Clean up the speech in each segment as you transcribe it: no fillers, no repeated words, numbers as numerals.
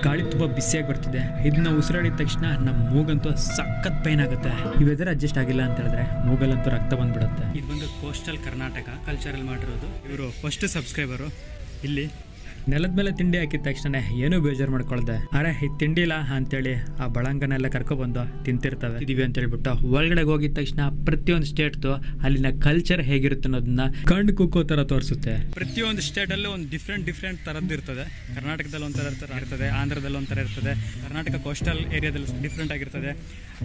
ಗಾಳಿ ತುಂಬ ಬಿಸಿಯಾಗಿ ಬರ್ತಿದೆ. ಇದನ್ನ ಉಸಿರಾಡಿದ ತಕ್ಷಣ ನಮ್ಮ ಮೂಗಂತೂ ಸಖತ್ ಪೈನ್ ಆಗುತ್ತೆ. ಈ ವೆದರ್ ಅಡ್ಜಸ್ಟ್ ಆಗಿಲ್ಲ ಅಂತ ಹೇಳಿದ್ರೆ ಮೂಗಲ್ಲಂತೂ ರಕ್ತ ಬಂದ್ಬಿಡುತ್ತೆ. ಇದು ಬಂದು ಕೋಸ್ಟಲ್ ಕರ್ನಾಟಕ ಕಲ್ಚರಲ್ ಮಾಡಿರೋದು. ಇವರು ಫಸ್ಟ್ ಸಬ್ಸ್ಕ್ರೈಬರು. ಇಲ್ಲಿ ನೆಲದ ಮೇಲೆ ತಿಂಡಿ ಹಾಕಿದ ತಕ್ಷಣ ಏನೂ ಬೇಜಾರು ಮಾಡ್ಕೊಳ್ದೆ. ಅರೆ ಇದು ತಿಂಡಿ ಇಲ್ಲ ಅಂತೇಳಿ ಆ ಬಳಂಗನೆಲ್ಲ ಕರ್ಕೊಬಂದು ತಿಂತಿರ್ತವೆ ಇದೀವಿ ಅಂತ ಹೇಳ್ಬಿಟ್ಟು ಒಳಗಡೆ ಹೋಗಿದ ತಕ್ಷಣ ಪ್ರತಿಯೊಂದು ಸ್ಟೇಟ್ದು ಅಲ್ಲಿನ ಕಲ್ಚರ್ ಹೇಗಿರುತ್ತೆ ಅನ್ನೋದನ್ನ ಕಣ್ಣು ಕುಕ್ಕೋ ತರ ತೋರಿಸುತ್ತೆ. ಪ್ರತಿಯೊಂದು ಸ್ಟೇಟ್ ಅಲ್ಲೂ ಒಂದು ಡಿಫ್ರೆಂಟ್ ತರದ್ದು ಇರ್ತದೆ. ಕರ್ನಾಟಕದಲ್ಲಿ ಒಂಥರ ಇರ್ತದೆ, ಆಂಧ್ರದಲ್ಲಿ ಒಂಥರ ಇರ್ತದೆ, ಕರ್ನಾಟಕ ಕೋಸ್ಟಲ್ ಏರಿಯಾದಲ್ಲಿ ಡಿಫ್ರೆಂಟ್ ಆಗಿರ್ತದೆ.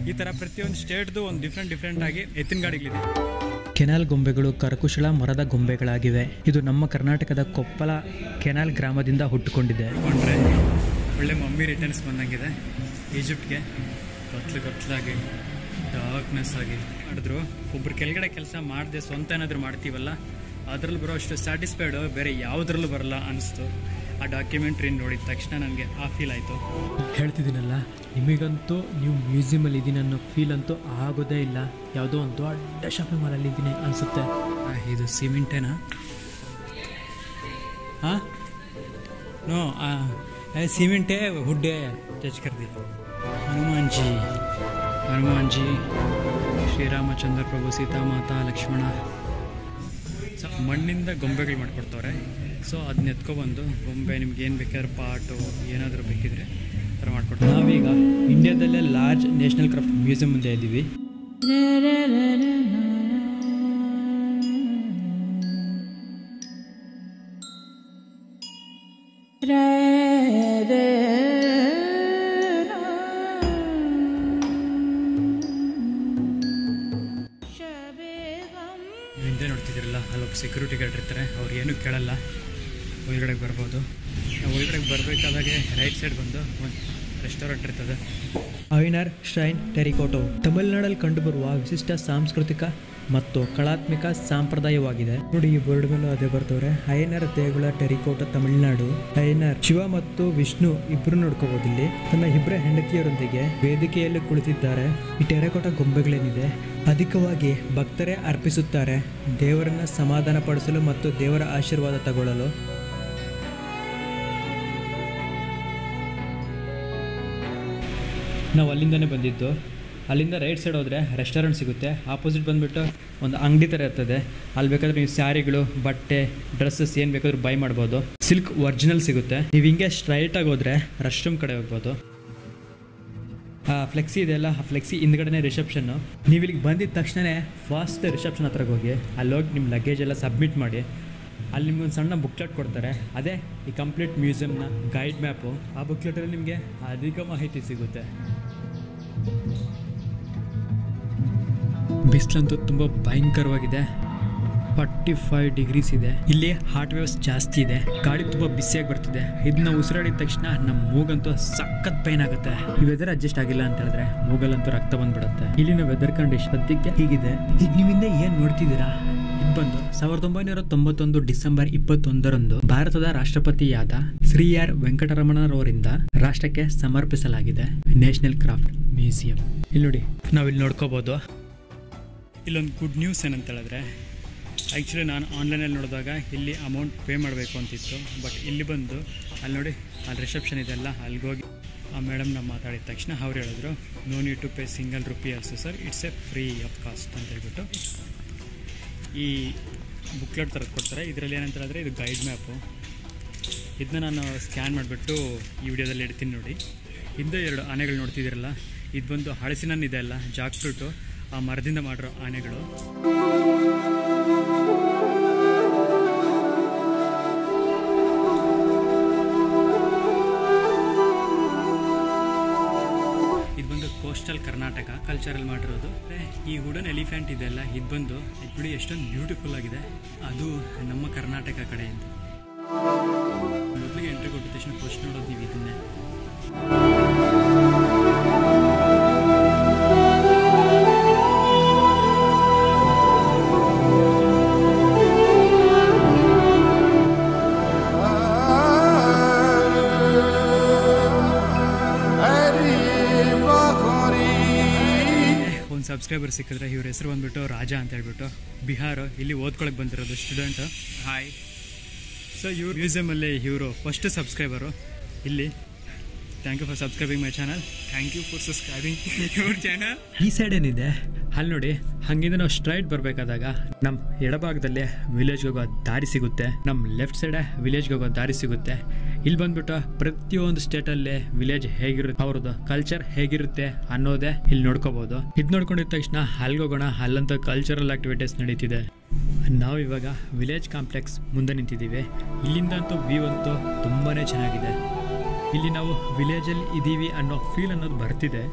ಈ ತರ ಪ್ರತಿಯೊಂದು ಸ್ಟೇಟ್ದು ಒಂದು ಡಿಫ್ರೆಂಟ್ ಆಗಿ ಎತ್ತಿನ ಗಾಡಿಗಳಿದೆ. ಕೆನಾಲ್ ಗೊಂಬೆಗಳು ಕರಕುಶಲ ಮರದ ಗೊಂಬೆಗಳಾಗಿವೆ. ಇದು ನಮ್ಮ ಕರ್ನಾಟಕದ ಕೊಪ್ಪಳ ಕೆನಾಲ್ ಗ್ರಾಮದಿಂದ ಹುಟ್ಟುಕೊಂಡಿದೆ. ಕೊಂಡ್ರೆ ಒಳ್ಳೆ ಮಮ್ಮಿ ರಿಟರ್ನ್ಸ್ ಬಂದಂಗಿದೆ. ಈಜಿಪ್ಟ್ಗೆ ಕತ್ಲಾಗಿ ಡಾರ್ಕ್ನೆಸ್ ಆಗಿ ಮಾಡಿದ್ರು. ಒಬ್ರು ಕೆಳಗಡೆ ಕೆಲಸ ಮಾಡದೆ ಸ್ವಂತ ಏನಾದರೂ ಮಾಡ್ತೀವಲ್ಲ ಅದರಲ್ಲಿ ಬರೋ ಅಷ್ಟು ಸ್ಯಾಟಿಸ್ಫೈಡು ಬೇರೆ ಯಾವುದ್ರಲ್ಲೂ ಬರಲ್ಲ ಅನಿಸ್ತು. ಆ ಡಾಕ್ಯುಮೆಂಟ್ರಿ ನೋಡಿದ ತಕ್ಷಣ ನನಗೆ ಆ ಫೀಲ್ ಆಯಿತು. ಹೇಳ್ತಿದ್ದೀನಲ್ಲ, ನಿಮಗಂತೂ ನೀವು ಮ್ಯೂಸಿಯಮಲ್ಲಿ ಇದ್ದೀನಿ ಅನ್ನೋ ಫೀಲ್ ಅಂತೂ ಆಗೋದೇ ಇಲ್ಲ. ಯಾವುದೋ ಒಂದು ದೊಡ್ಡ ಶಾಪಿಂಗ್ ಮಾಲಲ್ಲಿ ಇದ್ದೀನಿ ಅನಿಸುತ್ತೆ. ಇದು ಸಿಮೆಂಟೇನಾ? ಹಾಂ ನೋ ಸಿಮೆಂಟೇ ಹುಡ್ಡೆ ಟಚ್ ಕರ್ದಿ. ಹನುಮಾನ್ ಜಿ ಶ್ರೀರಾಮಚಂದ್ರ ಪ್ರಭು, ಸೀತಾಮಾತಾ, ಲಕ್ಷ್ಮಣ. ಸೊ ಮಣ್ಣಿಂದ ಗೊಂಬೆಗಳು ಮಾಡಿಕೊಡ್ತವ್ರೆ. ಸೊ ಅದನ್ನ ಎತ್ಕೊಬಂದು ಗೊಂಬೆ ನಿಮ್ಗೆ ಏನು ಬೇಕಾದ್ರೆ ಪಾಟು ಏನಾದರೂ ಬೇಕಿದ್ರೆ ಥರ ಮಾಡಿಕೊಡ್ತಾರೆ. ನಾವೀಗ ಇಂಡಿಯಾದಲ್ಲೇ ಲಾರ್ಜ್ ನ್ಯಾಷನಲ್ ಕ್ರಾಫ್ಟ್ ಮ್ಯೂಸಿಯಂ ಮುಂದೆ ಇದ್ದೀವಿ. ಹಿಂದೆ ನೋಡ್ತಿದ್ದೀರಲ್ಲ, ಅಲ್ಲೊಬ್ಬ ಸೆಕ್ಯೂರಿಟಿ ಗಾರ್ಡ್ ಇರ್ತಾರೆ. ಅವ್ರು ಏನೂ ಕೇಳಲ್ಲ, ಒಳಗಡೆಗೆ ಬರ್ಬೋದು. ಒಳಗಡೆಗೆ ಬರಬೇಕಾದಾಗೆ ರೈಟ್ ಸೈಡ್ ಬಂದು ಒಂದು ರೆಸ್ಟೋರೆಂಟ್ ಇರ್ತದೆ. ಅಯ್ಯನಾರ್ ಶ್ರೈನ್ ಟೆರಿಕೋಟೋ ತಮಿಳುನಾಡಲ್ಲಿ ಕಂಡುಬರುವ ವಿಶಿಷ್ಟ ಸಾಂಸ್ಕೃತಿಕ ಮತ್ತು ಕಲಾತ್ಮಕ ಸಂಪ್ರದಾಯವಾಗಿದೆ. ನೋಡಿ, ಈ ಬೋರ್ಡ್ ಮೇಲೂ ಅದೇ ಬರ್ತವ್ರೆ. ಅಯ್ಯನಾರ್ ದೇಗುಲ ಟೆರಿಕೋಟೋ ತಮಿಳುನಾಡು. ಅಯ್ಯನಾರ್ ಶಿವ ಮತ್ತು ವಿಷ್ಣು ಇಬ್ರು ನೋಡ್ಕೋಬಹುದು. ಇಲ್ಲಿ ತನ್ನ ಇಬ್ಬರ ಹೆಂಡತಿಯರೊಂದಿಗೆ ವೇದಿಕೆಯಲ್ಲಿ ಕುಳಿತಿದ್ದಾರೆ. ಈ ಟೆರಿಕೋಟಾ ಗೊಂಬೆಗಳೇನಿದೆ ಅಧಿಕವಾಗಿ ಭಕ್ತರೇ ಅರ್ಪಿಸುತ್ತಾರೆ, ದೇವರನ್ನ ಸಮಾಧಾನ ಪಡಿಸಲು ಮತ್ತು ದೇವರ ಆಶೀರ್ವಾದ ತಗೊಳ್ಳಲು. ನಾವು ಅಲ್ಲಿಂದನೇ ಬಂದಿದ್ದು. ಅಲ್ಲಿಂದ ರೈಟ್ ಸೈಡ್ ಹೋದರೆ ರೆಸ್ಟೋರೆಂಟ್ ಸಿಗುತ್ತೆ. ಆಪೋಸಿಟ್ ಬಂದುಬಿಟ್ಟು ಒಂದು ಅಂಗಡಿ ಥರ ಇರ್ತದೆ. ಅಲ್ಲಿ ಬೇಕಾದ್ರೆ ನೀವು ಸ್ಯಾರಿಗಳು, ಬಟ್ಟೆ, ಡ್ರೆಸ್ಸಸ್ ಏನು ಬೇಕಾದ್ರೂ ಬೈ ಮಾಡ್ಬೋದು. ಸಿಲ್ಕ್ ಒರಿಜಿನಲ್ ಸಿಗುತ್ತೆ. ನೀವು ಹಿಂಗೆ ಸ್ಟ್ರೈಟಾಗಿ ಹೋದರೆ ರೆಸ್ಟ್ ರೂಮ್ ಕಡೆ ಹೋಗ್ಬೋದು. ಆ ಫ್ಲೆಕ್ಸಿ ಇದೆಯಲ್ಲ, ಆ ಫ್ಲೆಕ್ಸಿ ಹಿಂದ್ಗಡೆನೇ ರಿಸೆಪ್ಷನ್ನು. ನೀವು ಇಲ್ಲಿಗೆ ಬಂದಿದ್ದ ತಕ್ಷಣವೇ ಫಾಸ್ಟ್ ರಿಸೆಪ್ಷನ್ ಹತ್ರಕ್ಕೆ ಹೋಗಿ ಅಲ್ಲೋಗಿ ನಿಮ್ಮ ಲಗೇಜ್ ಎಲ್ಲ ಸಬ್ಮಿಟ್ ಮಾಡಿ. ಅಲ್ಲಿ ನಿಮ್ಗೊಂದು ಸಣ್ಣ ಬುಕ್ಲೆಟ್ ಕೊಡ್ತಾರೆ. ಅದೇ ಈ ಕಂಪ್ಲೀಟ್ ಮ್ಯೂಸಿಯಮ್ನ ಗೈಡ್ ಮ್ಯಾಪು. ಆ ಬುಕ್ಲೆಟಲ್ಲಿ ನಿಮಗೆ ಅಧಿಕ ಮಾಹಿತಿ ಸಿಗುತ್ತೆ. ಬಿಸಿಲಂತೂ ತುಂಬ ಭಯಂಕರವಾಗಿದೆ. 45 ಡಿಗ್ರೀಸ್ ಇದೆ. ಇಲ್ಲಿ ಹಾರ್ಟ್ ವೇವ್ಸ್ ಜಾಸ್ತಿ ಇದೆ. ಗಾಳಿ ತುಂಬ ಬಿಸಿಯಾಗಿ ಬರ್ತಿದೆ. ಇದನ್ನ ಉಸಿರಾಡಿದ ತಕ್ಷಣ ನಮ್ಮ ಮೂಗಂತೂ ಸಖತ್ ಪೈನ್ ಆಗುತ್ತೆ. ಈ ವೆದರ್ ಅಡ್ಜಸ್ಟ್ ಆಗಿಲ್ಲ ಅಂತ ಹೇಳಿದ್ರೆ ಮೂಗಲ್ಲಂತೂ ರಕ್ತ ಬಂದ್ಬಿಡುತ್ತೆ. ಇಲ್ಲಿನ ವೆದರ್ ಕಂಡೀಷನ್ ಸದ್ಯಕ್ಕೆ ಹೀಗಿದೆ. ಈಗ ನೀವಿಂದ ಏನು ನೋಡ್ತಿದ್ದೀರಾ? ಇದು ಬಂದು 1991 ಡಿಸೆಂಬರ್ 21ರಂದು ಭಾರತದ ರಾಷ್ಟ್ರಪತಿಯಾದ ಶ್ರೀ ಆರ್ ವೆಂಕಟರಮಣರವರಿಂದ ರಾಷ್ಟ್ರಕ್ಕೆ ಸಮರ್ಪಿಸಲಾಗಿದೆ ನ್ಯಾಷನಲ್ ಕ್ರಾಫ್ಟ್ ಮ್ಯೂಸಿಯಂ. ಇಲ್ಲಿ ನೋಡಿ, ನಾವಿಲ್ಲಿ ನೋಡ್ಕೋಬೋದು. ಇಲ್ಲೊಂದು ಗುಡ್ ನ್ಯೂಸ್ ಏನಂತ ಹೇಳಿದ್ರೆ, ಆ್ಯಕ್ಚುಲಿ ನಾನು ಆನ್ಲೈನಲ್ಲಿ ನೋಡಿದಾಗ ಇಲ್ಲಿ ಅಮೌಂಟ್ ಪೇ ಮಾಡಬೇಕು ಅಂತಿತ್ತು. ಬಟ್ ಇಲ್ಲಿ ಬಂದು ಅಲ್ಲಿ ನೋಡಿ, ಅಲ್ಲಿ ರಿಸೆಪ್ಷನ್ ಇದೆಲ್ಲ, ಅಲ್ಲಿಗೆ ಹೋಗಿ ಆ ಮೇಡಮ್ನ ಮಾತಾಡಿದ ತಕ್ಷಣ ಅವ್ರು ಹೇಳಿದ್ರು, no need to pay single rupee also sir, it's a free of cost ಅಂತ ಹೇಳ್ಬಿಟ್ಟು ಈ ಬುಕ್ಲೆಟ್ ಥರದ್ದು ಕೊಡ್ತಾರೆ. ಇದರಲ್ಲಿ ಏನಂತ ಹೇಳಿದ್ರೆ ಇದು ಗೈಡ್ ಮ್ಯಾಪು. ಇದನ್ನ ನಾನು ಸ್ಕ್ಯಾನ್ ಮಾಡಿಬಿಟ್ಟು ಈ ವಿಡಿಯೋದಲ್ಲಿ ಇಡ್ತೀನಿ ನೋಡಿ. ಹಿಂದೆ 2 ಆನೆಗಳು ನೋಡ್ತಿದ್ದೀರಲ್ಲ, ಇದು ಬಂದು ಹಳಸಿನಲ್ಲಿದೆ ಅಲ್ಲ, ಜಾಕ್ ಫ್ರೂಟು, ಆ ಮರದಿಂದ ಮಾಡಿರೋ ಆನೆಗಳು. ಇದು ಬಂದು ಕೋಸ್ಟಲ್ ಕರ್ನಾಟಕ ಕಲ್ಚರಲ್ ಮಾಡಿರೋದು. ಈ ವುಡನ್ ಎಲಿಫೆಂಟ್ ಇದೆಲ್ಲ, ಇದು ಬಂದು ಬಿಡಿ ಎಷ್ಟೊಂದು ಬ್ಯೂಟಿಫುಲ್ ಆಗಿದೆ. ಅದು ನಮ್ಮ ಕರ್ನಾಟಕ ಕಡೆಯಿಂದ. ಮೊದಲಿಗೆ ಎಂಟ್ರಿ ಕೊಟ್ಟ ತಕ್ಷಣ ಫಸ್ಟ್ ನೋಡೋದು ನೀವು ಇದನ್ನೇ. ಸಬ್ಸ್ಕ್ರೈಬರ್ ಸಿಕ್ಕಿದ್ರೆ ಇವ್ರ ಹೆಸರು ಬಂದ್ಬಿಟ್ಟು ರಾಜಾ ಅಂತ ಹೇಳ್ಬಿಟ್ಟು, ಬಿಹಾರ, ಇಲ್ಲಿ ಓದ್ಕೊಳಕ್ಕೆ ಬಂದಿರೋದು ಸ್ಟೂಡೆಂಟ್. ಹಾಯ್. ಸೊ ಇವ್ರ ಮ್ಯೂಸಿಯಮಲ್ಲಿ ಇವರು ಫಸ್ಟ್ ಸಬ್ಸ್ಕ್ರೈಬರು. ಇಲ್ಲಿ thank you for subscribing my channel. Thank you for subscribing your channel. ಈ ಸೈಡ್ ಏನಿದೆ ಅಲ್ಲಿ ನೋಡಿ, ಹಂಗಿಂದ ನಾವು ಸ್ಟ್ರೈಟ್ ಬರಬೇಕಾದಾಗ ನಮ್ಮ ಎಡಭಾಗದಲ್ಲೇ ವಿಲೇಜ್ಗೆ ಹೋಗೋ ದಾರಿ ಸಿಗುತ್ತೆ, ನಮ್ಮ ಲೆಫ್ಟ್ ಸೈಡ್ ವಿಲೇಜ್ಗೆ ಹೋಗೋ ದಾರಿ ಸಿಗುತ್ತೆ. ಇಲ್ಲಿ ಬಂದ್ಬಿಟ್ಟು ಪ್ರತಿಯೊಂದು ಸ್ಟೇಟಲ್ಲಿ ವಿಲೇಜ್ ಹೇಗಿರುತ್ತೆ, ಅವ್ರದ್ದು ಕಲ್ಚರ್ ಹೇಗಿರುತ್ತೆ ಅನ್ನೋದೇ ಇಲ್ಲಿ ನೋಡ್ಕೋಬಹುದು. ಇದು ನೋಡ್ಕೊಂಡಿದ ತಕ್ಷಣ ಅಲ್ಲಿಗೆ ಹೋಗೋಣ, ಅಲ್ಲಂತ ಕಲ್ಚರಲ್ ಆಕ್ಟಿವಿಟೀಸ್ ನಡೀತಿದೆ. ನಾವು ಇವಾಗ ವಿಲೇಜ್ ಕಾಂಪ್ಲೆಕ್ಸ್ ಮುಂದೆ ನಿಂತಿದ್ದೀವಿ. ಇಲ್ಲಿಂದ ಅಂತೂ ವ್ಯೂ ಅಂತೂ ತುಂಬಾ ಚೆನ್ನಾಗಿದೆ. ಇಲ್ಲಿ ನಾವು ವಿಲೇಜಲ್ಲಿ ಇದ್ದೀವಿ ಅನ್ನೋ ಫೀಲ್ ಅನ್ನೋದು ಬರ್ತಿದೆ.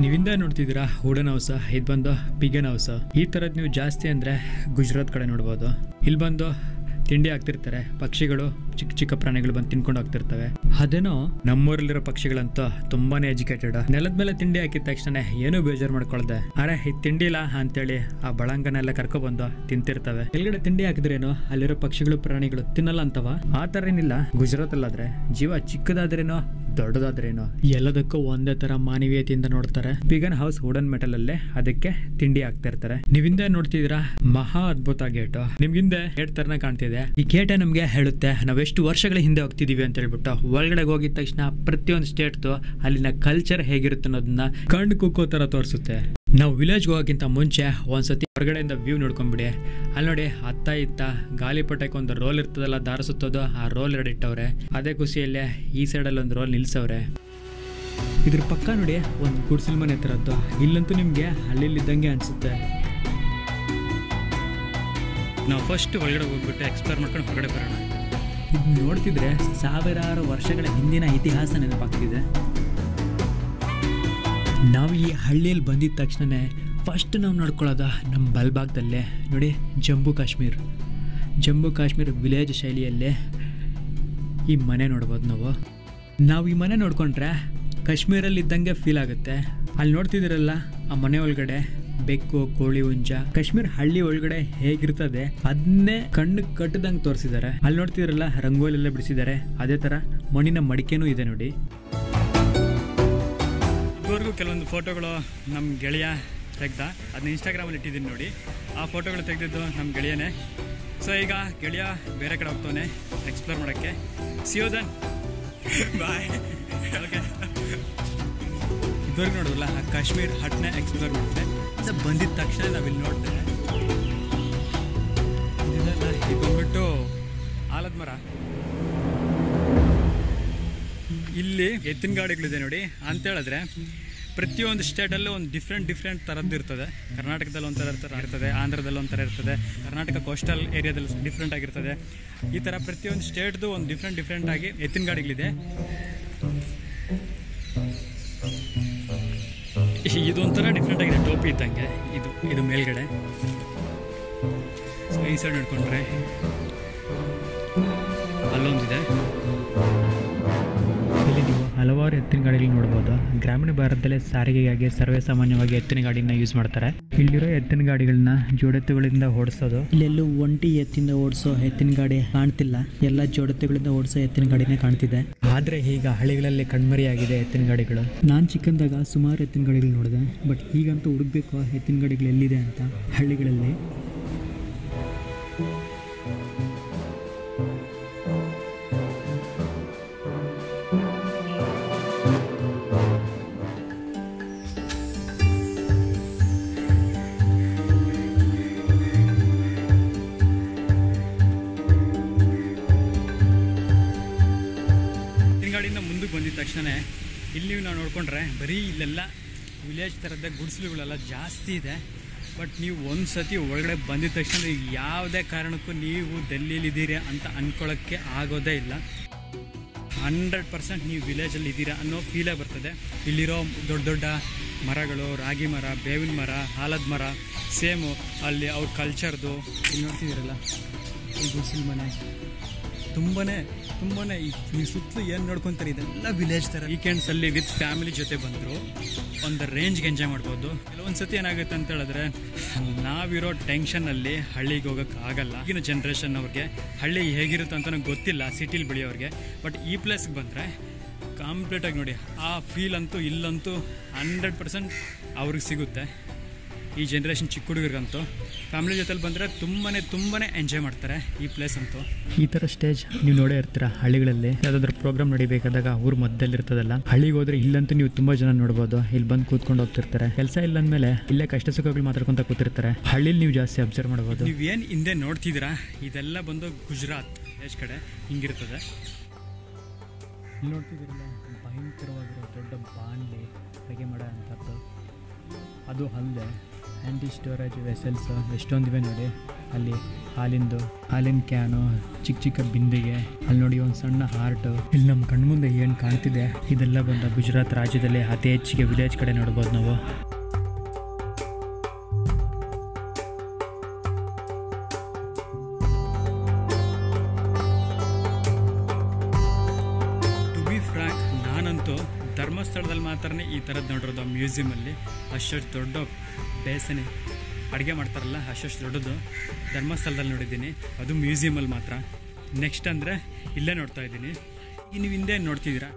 ನೀವಿಂದ ನೋಡ್ತಿದ್ದೀರಾ ವುಡನ್ ಹೌಸ್, ಇದು ಬಂದು ಪಿಗನ್ ಹೌಸ್. ಈ ಥರದ್ದು ನೀವು ಜಾಸ್ತಿ ಅಂದರೆ ಗುಜರಾತ್ ಕಡೆ ನೋಡ್ಬೋದು. ಇಲ್ಲಿ ಬಂದು ತಿಂಡಿ ಹಾಕ್ತಿರ್ತಾರೆ, ಪಕ್ಷಿಗಳು ಚಿಕ್ಕ ಚಿಕ್ಕ ಪ್ರಾಣಿಗಳು ಬಂದು ತಿನ್ಕೊಂಡು ಹೋಗ್ತಿರ್ತವೆ. ಅದೇನೋ ನಮ್ಮೂರಲ್ಲಿರೋ ಪಕ್ಷಿಗಳಂತೂ ತುಂಬಾನೇ ಎಜುಕೇಟೆಡ್. ನೆಲದ ಮೇಲೆ ತಿಂಡಿ ಹಾಕಿದ ತಕ್ಷಣ ಏನೂ ಬೇಜಾರು ಮಾಡ್ಕೊಳ್ದೆ, ಅರೆ ಇದು ತಿಂಡಿ ಇಲ್ಲ ಅಂತೇಳಿ ಆ ಬಳಂಗನೆಲ್ಲ ಕರ್ಕೊಬಂದು ತಿಂತಿರ್ತವೆ. ಕೆಳಗಡೆ ತಿಂಡಿ ಹಾಕಿದ್ರೇನು ಅಲ್ಲಿರೋ ಪಕ್ಷಿಗಳು ಪ್ರಾಣಿಗಳು ತಿನ್ನಲ್ಲ ಅಂತವ? ಆ ಥರ ಏನಿಲ್ಲ. ಗುಜರಾತ್ ಅಲ್ಲಾದ್ರೆ ಜೀವ ಚಿಕ್ಕದಾದ್ರೇನೋ ದೊಡ್ಡದಾದ್ರೇನೋ ಎಲ್ಲದಕ್ಕೂ ಒಂದೇ ತರ ಮಾನವೀಯತೆಯಿಂದ ನೋಡ್ತಾರೆ. ಪಿಗನ್ ಹೌಸ್ ವುಡನ್ ಮೆಟಲ್ ಅಲ್ಲೇ ಅದಕ್ಕೆ ತಿಂಡಿ ಹಾಕ್ತಾ ಇರ್ತಾರೆ. ನೀವಿಂದ ನೋಡ್ತಿದ್ದೀರಾ ಮಹಾ ಅದ್ಭುತ ಗೇಟ್. ನಿಮ್ಗಿಂದೆ ಗೇಟ್ ತರನ ಕಾಣ್ತಿದೆ. ಈ ಗೇಟ್ ನಮ್ಗೆ ಹೇಳುತ್ತೆ ನಾವೆಷ್ಟು ವರ್ಷಗಳ ಹಿಂದೆ ಹೋಗ್ತಿದೀವಿ ಅಂತ ಹೇಳ್ಬಿಟ್ಟು. ಒಳಗಡೆ ಹೋಗಿದ ತಕ್ಷಣ ಪ್ರತಿಯೊಂದು ಸ್ಟೇಟ್ದು ಅಲ್ಲಿನ ಕಲ್ಚರ್ ಹೇಗಿರುತ್ತೆ ಅನ್ನೋದನ್ನ ಕಣ್ಣು ಕುಕ್ಕೋ ತರ ತೋರಿಸುತ್ತೆ. ನಾವು ವಿಲೇಜ್ಗೆ ಹೋಗೋಕ್ಕಿಂತ ಮುಂಚೆ ಒಂದ್ಸತಿ ಹೊರಗಡೆಯಿಂದ ವ್ಯೂ ನೋಡ್ಕೊಂಡ್ಬಿಡಿ. ಅಲ್ಲಿ ನೋಡಿ ಅತ್ತ ಇತ್ತ ಗಾಲಿಪಟಕ್ಕೆ ಒಂದು ರೋಲ್ ಇರ್ತದಲ್ಲ ದಾರ ಸುತ್ತೋದು, ಆ ರೋಲ್ ಎರಡು ಇಟ್ಟವ್ರೆ. ಅದೇ ಖುಷಿಯಲ್ಲೇ ಈ ಸೈಡಲ್ಲಿ ಒಂದು ರೋಲ್ ನಿಲ್ಸವ್ರೆ. ಇದ್ರ ಪಕ್ಕ ನೋಡಿ ಒಂದು ಗುಡ್ಸಿಲ್ ಮನೆ ಥರದ್ದು. ಇಲ್ಲಂತೂ ನಿಮಗೆ ಹಳ್ಳಿಲಿದ್ದಂಗೆ ಅನ್ಸುತ್ತೆ. ನಾವು ಫಸ್ಟ್ ಒಳಗಡೆ ಹೋಗ್ಬಿಟ್ಟು ಎಕ್ಸ್ಪ್ಲೋರ್ ಮಾಡ್ಕೊಂಡು ಹೊರಗಡೆ ಬರೋಣ. ಇದು ನೋಡ್ತಿದ್ರೆ ಸಾವಿರಾರು ವರ್ಷಗಳ ಹಿಂದಿನ ಇತಿಹಾಸ ನೆನಪಾಗ್ತಿದೆ. ನಾವು ಈ ಹಳ್ಳಿಯಲ್ಲಿ ಬಂದಿದ ತಕ್ಷಣ ಫಸ್ಟ್ ನಾವು ನೋಡ್ಕೊಳ್ಳೋದು ನಮ್ಮ ಬಲ್ಭಾಗದಲ್ಲೇ ನೋಡಿ ಜಮ್ಮು ಕಾಶ್ಮೀರ್ ವಿಲೇಜ್ ಶೈಲಿಯಲ್ಲೇ ಈ ಮನೆ ನೋಡ್ಬೋದು. ನಾವು ಈ ಮನೆ ನೋಡ್ಕೊಂಡ್ರೆ ಕಾಶ್ಮೀರಲ್ಲಿ ಇದ್ದಂಗೆ ಫೀಲ್ ಆಗುತ್ತೆ. ಅಲ್ಲಿ ನೋಡ್ತಿದ್ದೀರಲ್ಲ ಆ ಮನೆ ಒಳಗಡೆ ಬೆಕ್ಕು, ಕೋಳಿ, ಹುಂಜ ಕಾಶ್ಮೀರ್ ಹಳ್ಳಿ ಒಳಗಡೆ ಹೇಗಿರ್ತದೆ ಅದನ್ನೇ ಕಣ್ಣು ಕಟ್ಟದಂಗೆ ತೋರಿಸಿದ್ದಾರೆ. ಅಲ್ಲಿ ನೋಡ್ತಿದ್ರಲ್ಲ ರಂಗೋಲಿ ಎಲ್ಲ ಬಿಡಿಸಿದ್ದಾರೆ. ಅದೇ ಥರ ಮಣ್ಣಿನ ಮಡಿಕೆನೂ ಇದೆ ನೋಡಿ. ಇದುವರೆಗೂ ಕೆಲವೊಂದು ಫೋಟೋಗಳು ನಮ್ಮ ಗೆಳೆಯ ತೆಗ್ದ, ಅದನ್ನ ಇನ್ಸ್ಟಾಗ್ರಾಮಲ್ಲಿ ಇಟ್ಟಿದ್ದೀನಿ ನೋಡಿ. ಆ ಫೋಟೋಗಳು ತೆಗೆದಿದ್ದು ನಮ್ಮ ಗೆಳೆಯನೇ. ಸೊ ಈಗ ಗೆಳೆಯ ಬೇರೆ ಕಡೆ ಹೋಗ್ತಾನೆ ಎಕ್ಸ್ಪ್ಲೋರ್ ಮಾಡೋಕ್ಕೆ. ಸಿಯೋದನ್ ಬಾಯ್. ಓಕೆ, ಇದುವರೆಗೂ ನೋಡೋಲ್ಲ ಆ ಕಾಶ್ಮೀರ್ ಹಟ್ನ ಎಕ್ಸ್ಪ್ಲೋರ್ ಮಾಡಿದೆ. ಬಂದಿದ್ದ ತಕ್ಷಣ ನಾವಿಲ್ಲಿ ನೋಡ್ತೇವೆ ಇದು ಬಂದ್ಬಿಟ್ಟು ಆಲದ ಮರ. ಇಲ್ಲಿ ಎತ್ತಿನ ಗಾಡಿಗಳಿದೆ ನೋಡಿ. ಅಂತ ಹೇಳಿದ್ರೆ ಪ್ರತಿಯೊಂದು ಸ್ಟೇಟಲ್ಲೂ ಒಂದು ಡಿಫ್ರೆಂಟ್ ಥರದ್ದು ಇರ್ತದೆ. ಕರ್ನಾಟಕದಲ್ಲಿ ಒಂಥರ ಇರ್ತದೆ, ಆಂಧ್ರದಲ್ಲಿ ಒಂಥರ ಇರ್ತದೆ, ಕರ್ನಾಟಕ ಕೋಸ್ಟಲ್ ಏರಿಯಾದಲ್ಲಿ ಡಿಫ್ರೆಂಟ್ ಆಗಿರ್ತದೆ. ಈ ಥರ ಪ್ರತಿಯೊಂದು ಸ್ಟೇಟ್ದು ಒಂದು ಡಿಫ್ರೆಂಟ್ ಆಗಿ ಎತ್ತಿನ ಗಾಡಿಗಳಿದೆ. ಇದೊಂಥರ ಡಿಫ್ರೆಂಟ್ ಆಗಿದೆ, ಟೋಪಿ ಇದ್ದಂಗೆ. ಇದು ಮೇಲ್ಗಡೆ. ಸೊ ಈ ಸೈಡ್ ನೋಡ್ಕೊಂಡ್ರೆ ಅಲ್ಲೊಂದಿದೆ. ಇಲ್ಲಿ ನೀವು ಹಲವಾರು ಎತ್ತಿನ ಗಾಡಿಗಳು ನೋಡ್ಬೋದು. ಗ್ರಾಮೀಣ ಭಾರತದಲ್ಲೇ ಸಾರಿಗೆಗಾಗಿ ಸರ್ವೇ ಸಾಮಾನ್ಯವಾಗಿ ಎತ್ತಿನ ಗಾಡಿನ ಯೂಸ್ ಮಾಡ್ತಾರೆ. ಇಲ್ಲಿರೋ ಎತ್ತಿನ ಗಾಡಿಗಳನ್ನ ಜೋಡೆತ್ತುಗಳಿಂದ ಓಡಿಸೋದು. ಇಲ್ಲೆಲ್ಲೂ ಒಂಟಿ ಎತ್ತಿಂದ ಓಡಿಸೋ ಎತ್ತಿನ ಗಾಡಿ ಕಾಣ್ತಿಲ್ಲ, ಎಲ್ಲ ಜೋಡೆತ್ತುಗಳಿಂದ ಓಡಿಸೋ ಎತ್ತಿನ ಗಾಡಿನೇ ಕಾಣ್ತಿದೆ. ಆದ್ರೆ ಈಗ ಹಳ್ಳಿಗಳಲ್ಲಿ ಕಣ್ಮರಿಯಾಗಿದೆ ಎತ್ತಿನ ಗಾಡಿಗಳು. ನಾನು ಚಿಕ್ಕಂದಾಗ ಸುಮಾರು ಎತ್ತಿನ ಗಾಡಿಗಳು ನೋಡಿದೆ, ಬಟ್ ಈಗಂತೂ ಹುಡುಕ್ಬೇಕು ಎತ್ತಿನ ಗಾಡಿಗಳು ಎಲ್ಲಿದೆ ಅಂತ ಹಳ್ಳಿಗಳಲ್ಲಿ. ಗಾಡಿಯಿಂದ ಮುಂದಕ್ಕೆ ಬಂದಿದ ತಕ್ಷಣ ಇಲ್ಲಿ ನಾವು ನೋಡಿಕೊಂಡ್ರೆ ಬರೀ ಇಲ್ಲೆಲ್ಲ ವಿಲೇಜ್ ಥರದ ಗುಡಿಸಲುಗಳೆಲ್ಲ ಜಾಸ್ತಿ ಇದೆ. ಬಟ್ ನೀವು ಒಂದು ಸತಿ ಒಳಗಡೆ ಬಂದಿದ ತಕ್ಷಣ ಯಾವುದೇ ಕಾರಣಕ್ಕೂ ನೀವು ಡೆಲ್ಲಿಲಿದ್ದೀರಾ ಅಂತ ಅಂದ್ಕೊಳ್ಳೋಕ್ಕೆ ಆಗೋದೇ ಇಲ್ಲ. 100% ನೀವು ವಿಲೇಜಲ್ಲಿ ಇದ್ದೀರಾ ಅನ್ನೋ ಫೀಲೇ ಬರ್ತದೆ. ಇಲ್ಲಿರೋ ದೊಡ್ಡ ದೊಡ್ಡ ಮರಗಳು, ರಾಗಿ ಮರ, ಬೇವಿನ ಮರ, ಆಲದ ಮರ, ಸೇಮು ಅಲ್ಲಿ ಅವ್ರ ಕಲ್ಚರ್ದು. ಇಲ್ಲಿ ನೋಡ್ತಿದ್ದೀರಲ್ಲ ಈ ಗುಡಿಸಲು ಮನೆ ತುಂಬಾ ಈ ಸುತ್ತಲೂ ಏನು ನೋಡ್ಕೊತಾರೆ ಇದೆಲ್ಲ ವಿಲೇಜ್ ಥರ. ವೀಕೆಂಡ್ಸಲ್ಲಿ ವಿತ್ ಫ್ಯಾಮಿಲಿ ಜೊತೆ ಬಂದರು ಒಂದು ರೇಂಜ್ಗೆ ಎಂಜಾಯ್ ಮಾಡ್ಬೋದು. ಕೆಲವೊಂದು ಸತಿ ಏನಾಗುತ್ತೆ ಅಂತ ಹೇಳಿದ್ರೆ ನಾವಿರೋ ಟೆನ್ಷನ್ನಲ್ಲಿ ಹಳ್ಳಿಗೆ ಹೋಗೋಕ್ಕೆ ಆಗಲ್ಲ. ಈಗಿನ ಜನ್ರೇಷನ್ ಅವ್ರಿಗೆ ಹಳ್ಳಿ ಹೇಗಿರುತ್ತೆ ಅಂತ ಗೊತ್ತಿಲ್ಲ, ಸಿಟಿಲಿ ಬೆಳೆಯೋರಿಗೆ. ಬಟ್ ಈ ಪ್ಲೇಸ್ಗೆ ಬಂದರೆ ಕಂಪ್ಲೀಟಾಗಿ ನೋಡಿ ಆ ಫೀಲ್ ಅಂತೂ ಇಲ್ಲಂತೂ 100% ಅವ್ರಿಗೆ ಸಿಗುತ್ತೆ. ಈ ಜನ್ರೇಷನ್ ಚಿಕ್ಕ ಹುಡುಗರಿಗಂತೂ ಫ್ಯಾಮಿಲಿ ಜೊತೆಲಿ ಬಂದರೆ ತುಂಬಾ ಎಂಜಾಯ್ ಮಾಡ್ತಾರೆ ಈ ಪ್ಲೇಸ್ ಅಂತೂ. ಈ ಥರ ಸ್ಟೇಜ್ ನೀವು ನೋಡೇ ಇರ್ತೀರ ಹಳ್ಳಿಗಳಲ್ಲಿ. ಯಾವುದಾದ್ರೂ ಪ್ರೋಗ್ರಾಮ್ ನಡಿಬೇಕಾದಾಗ ಊರ ಮಧ್ಯದಲ್ಲಿ ಇರ್ತದಲ್ಲ, ಹಳ್ಳಿಗೆ ಹೋದ್ರೆ ಇಲ್ಲಂತೂ ನೀವು ತುಂಬ ಜನ ನೋಡ್ಬೋದು. ಇಲ್ಲಿ ಬಂದು ಕೂತ್ಕೊಂಡು ಹೋಗ್ತಿರ್ತಾರೆ. ಕೆಲಸ ಇಲ್ಲ ಅಂದಮೇಲೆ ಇಲ್ಲೇ ಕಷ್ಟ ಸುಖಗಳು ಮಾತಾಡ್ಕೊಂತ ಕೂತಿರ್ತಾರೆ. ಹಳ್ಳಿಲಿ ನೀವು ಜಾಸ್ತಿ ಅಬ್ಸರ್ವ್ ಮಾಡ್ಬೋದು. ನೀವೇನು ಹಿಂದೆ ನೋಡ್ತಿದ್ದೀರಾ ಇದೆಲ್ಲ ಬಂದು ಗುಜರಾತ್ ದೇಶ ಕಡೆ ಹಿಂಗಿರ್ತದೆ. ಇಲ್ಲಿ ನೋಡ್ತಿದ್ದೀರಲ್ಲ, ಭಯಂಕರವಾಗಿರೋ ದೊಡ್ಡ ಬಾಣಲಿ ಅಡುಗೆ ಮಾಡೋ ಅಂಥದ್ದು. ಅದು ಅಲ್ಲದೆ ಆ್ಯಂಟಿ ಸ್ಟೋರೇಜ್ ವೆಸಲ್ಸ್ ಎಷ್ಟೊಂದಿವೆ ನೋಡಿ. ಅಲ್ಲಿ ಹಾಲಿನ ಕ್ಯಾನು, ಚಿಕ್ಕ ಚಿಕ್ಕ ಬಿಂದಿಗೆ, ಅಲ್ಲಿ ನೋಡಿ ಒಂದು ಸಣ್ಣ ಹಾರ್ಟು. ಇಲ್ಲಿ ನಮ್ಮ ಕಣ್ಮುಂದೆ ಏನು ಕಾಣ್ತಿದೆ ಇದೆಲ್ಲ ಬಂದ ಗುಜರಾತ್ ರಾಜ್ಯದಲ್ಲಿ ಅತಿ ಹೆಚ್ಚಿಗೆ ವಿಲೇಜ್ ಕಡೆ ನೋಡ್ಬೋದು ನಾವು. ನಾನಂತೂ ಧರ್ಮಸ್ಥಳದಲ್ಲಿ ಮಾತ್ರ ಈ ಥರದ್ದು ನೋಡಿರೋದು. ಮ್ಯೂಸಿಯಮಲ್ಲಿ ಅಷ್ಟು ದೊಡ್ಡ ಬೇಸನೆ ಅಡುಗೆ ಮಾಡ್ತಾರಲ್ಲ, ಅಷ್ಟು ದೊಡ್ಡದು ಧರ್ಮಸ್ಥಳದಲ್ಲಿ ನೋಡಿದ್ದೀನಿ. ಅದು ಮ್ಯೂಸಿಯಮಲ್ಲಿ ಮಾತ್ರ. ನೆಕ್ಸ್ಟ್ ಅಂದರೆ ಇಲ್ಲೇ ನೋಡ್ತಾ ಇದ್ದೀನಿ. ನೀವು ಹಿಂದೆ ನೋಡ್ತಿದ್ದೀರಾ.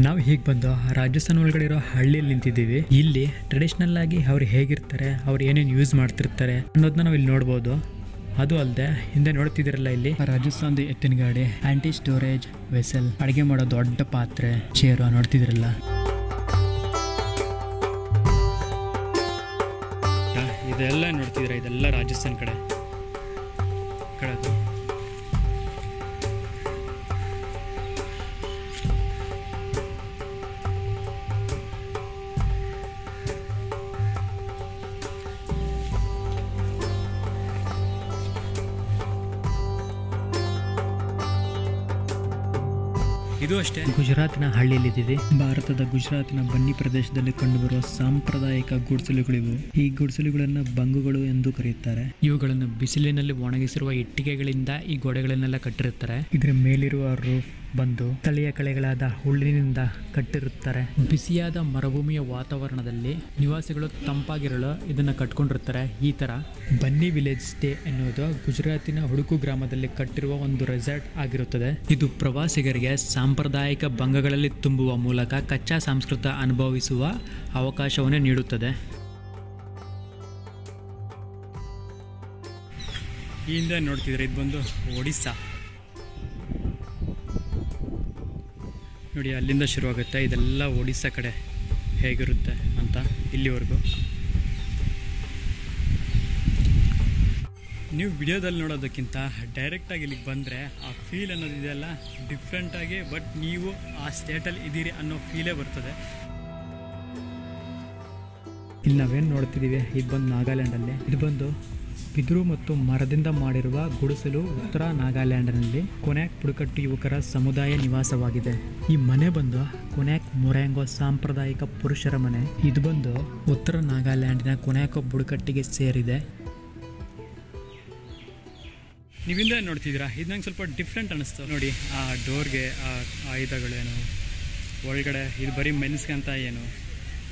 ನಾವು ಹೀಗೆ ಬಂದು ರಾಜಸ್ಥಾನ ಒಳಗಡೆ ಇರೋ ಹಳ್ಳಿಯಲ್ಲಿ ನಿಂತಿದ್ದೀವಿ. ಇಲ್ಲಿ ಟ್ರೆಡಿಷ್ನಲ್ ಆಗಿ ಅವ್ರು ಹೇಗಿರ್ತಾರೆ, ಅವ್ರು ಏನೇನು ಯೂಸ್ ಮಾಡ್ತಿರ್ತಾರೆ ಅನ್ನೋದನ್ನ ನಾವು ಇಲ್ಲಿ ನೋಡ್ಬೋದು. ಅದು ಅಲ್ಲದೆ ಹಿಂದೆ ನೋಡ್ತಿದ್ದೀರಲ್ಲ, ಇಲ್ಲಿ ರಾಜಸ್ಥಾನದ ಎತ್ತಿನ ಗಾಡಿ, ಆಂಟಿ ಸ್ಟೋರೇಜ್ ವೆಸಲ್, ಅಡುಗೆ ಮಾಡೋ ದೊಡ್ಡ ಪಾತ್ರೆ, ಚೇರು ನೋಡ್ತಿದ್ದೀರಲ್ಲ. ಇದೆಲ್ಲ ನೋಡ್ತಿದ್ದೀರಾ, ಇದೆಲ್ಲ ರಾಜಸ್ಥಾನ್ ಕಡೆ ಕಡೆದು. ಇದು ಅಷ್ಟೇ ಗುಜರಾತ್ನ ಹಳ್ಳಿಯಲ್ಲಿದ್ದೀವಿ. ಭಾರತದ ಗುಜರಾತ್ನ ಬನ್ನಿ ಪ್ರದೇಶದಲ್ಲಿ ಕಂಡುಬರುವ ಸಾಂಪ್ರದಾಯಿಕ ಗುಡಿಸಲುಗಳಿವು. ಈ ಗುಡಿಸಲುಗಳನ್ನು ಬಂಗುಗಳು ಎಂದು ಕರೆಯುತ್ತಾರೆ. ಇವುಗಳನ್ನು ಬಿಸಿಲಿನಲ್ಲಿ ಒಣಗಿಸಿರುವ ಇಟ್ಟಿಗೆಗಳಿಂದ ಈ ಗೋಡೆಗಳನ್ನೆಲ್ಲ ಕಟ್ಟಿರುತ್ತಾರೆ. ಇದರ ಮೇಲಿರುವ ರೂಫ್ ಬಂದು ಸ್ಥಳೀಯ ಕಳೆಗಳಾದ ಹುಲ್ಲಿನಿಂದ ಕಟ್ಟಿರುತ್ತಾರೆ. ಬಿಸಿಯಾದ ಮರುಭೂಮಿಯ ವಾತಾವರಣದಲ್ಲಿ ನಿವಾಸಿಗಳು ತಂಪಾಗಿರಲು ಇದನ್ನ ಕಟ್ಕೊಂಡಿರ್ತಾರೆ. ಈ ತರ ಬನ್ನಿ ವಿಲೇಜ್ ಸ್ಟೇ ಎನ್ನುವುದು ಗುಜರಾತಿನ ಹುಡುಕು ಗ್ರಾಮದಲ್ಲಿ ಕಟ್ಟಿರುವ ಒಂದು ರೆಸಾರ್ಟ್ ಆಗಿರುತ್ತದೆ. ಇದು ಪ್ರವಾಸಿಗರಿಗೆ ಸಾಂಪ್ರದಾಯಿಕ ಭಂಗಗಳಲ್ಲಿ ತುಂಬುವ ಮೂಲಕ ಕಚ್ಚಾ ಸಂಸ್ಕೃತ ಅನುಭವಿಸುವ ಅವಕಾಶವನ್ನು ನೀಡುತ್ತದೆ. ಈ ಹಿಂದೆ ನೋಡ್ತಿದ್ರೆ ಇದು ಬಂದು ಒಡಿಸ್ಸಾ ನೋಡಿ, ಅಲ್ಲಿಂದ ಶುರುವಾಗುತ್ತೆ. ಇದೆಲ್ಲ ಒಡಿಸ್ಸಾ ಕಡೆ ಹೇಗಿರುತ್ತೆ ಅಂತ ಇಲ್ಲಿವರೆಗೂ. ನೀವು ವಿಡಿಯೋದಲ್ಲಿ ನೋಡೋದಕ್ಕಿಂತ ಡೈರೆಕ್ಟಾಗಿ ಇಲ್ಲಿಗೆ ಬಂದರೆ ಆ ಫೀಲ್ ಅನ್ನೋದಿದೆಯಲ್ಲ ಡಿಫ್ರೆಂಟಾಗಿ, ಬಟ್ ನೀವು ಆ ಸ್ಟೇಟಲ್ಲಿ ಇದ್ದೀರಿ ಅನ್ನೋ ಫೀಲೇ ಬರ್ತದೆ. ಇಲ್ಲಿ ನಾವೇನು ನೋಡ್ತಿದ್ದೀವಿ ಇದು ಬಂದು ನಾಗಾಲ್ಯಾಂಡಲ್ಲಿ. ಇದು ಬಂದು ಬಿದಿರು ಮತ್ತು ಮರದಿಂದ ಮಾಡಿರುವ ಗುಡಿಸಲು ಉತ್ತರ ನಾಗಾಲ್ಯಾಂಡ್ನಲ್ಲಿ ಕೊನ್ಯಾಕ್ ಬುಡಕಟ್ಟು ಯುವಕರ ಸಮುದಾಯ ನಿವಾಸವಾಗಿದೆ. ಈ ಮನೆ ಬಂದು ಕೊನ್ಯಾಕ್ ಮೊರೆಂಗೋ ಸಾಂಪ್ರದಾಯಿಕ ಪುರುಷರ ಮನೆ. ಇದು ಬಂದು ಉತ್ತರ ನಾಗಾಲ್ಯಾಂಡಿನ ಕೊನ್ಯಾಕ್ ಬುಡಕಟ್ಟಿಗೆ ಸೇರಿದೆ. ನೀವಿಂದ ನೋಡ್ತಿದ್ದೀರಾ, ಇದು ನಂಗೆ ಸ್ವಲ್ಪ ಡಿಫ್ರೆಂಟ್ ಅನ್ನಿಸ್ತು ನೋಡಿ. ಆ ಡೋರ್ಗೆ ಆ ಆಯುಧಗಳೇನು, ಒಳಗಡೆ ಇದು ಬರೀ ಮೆನ್ಸ್ಗಂತ ಏನು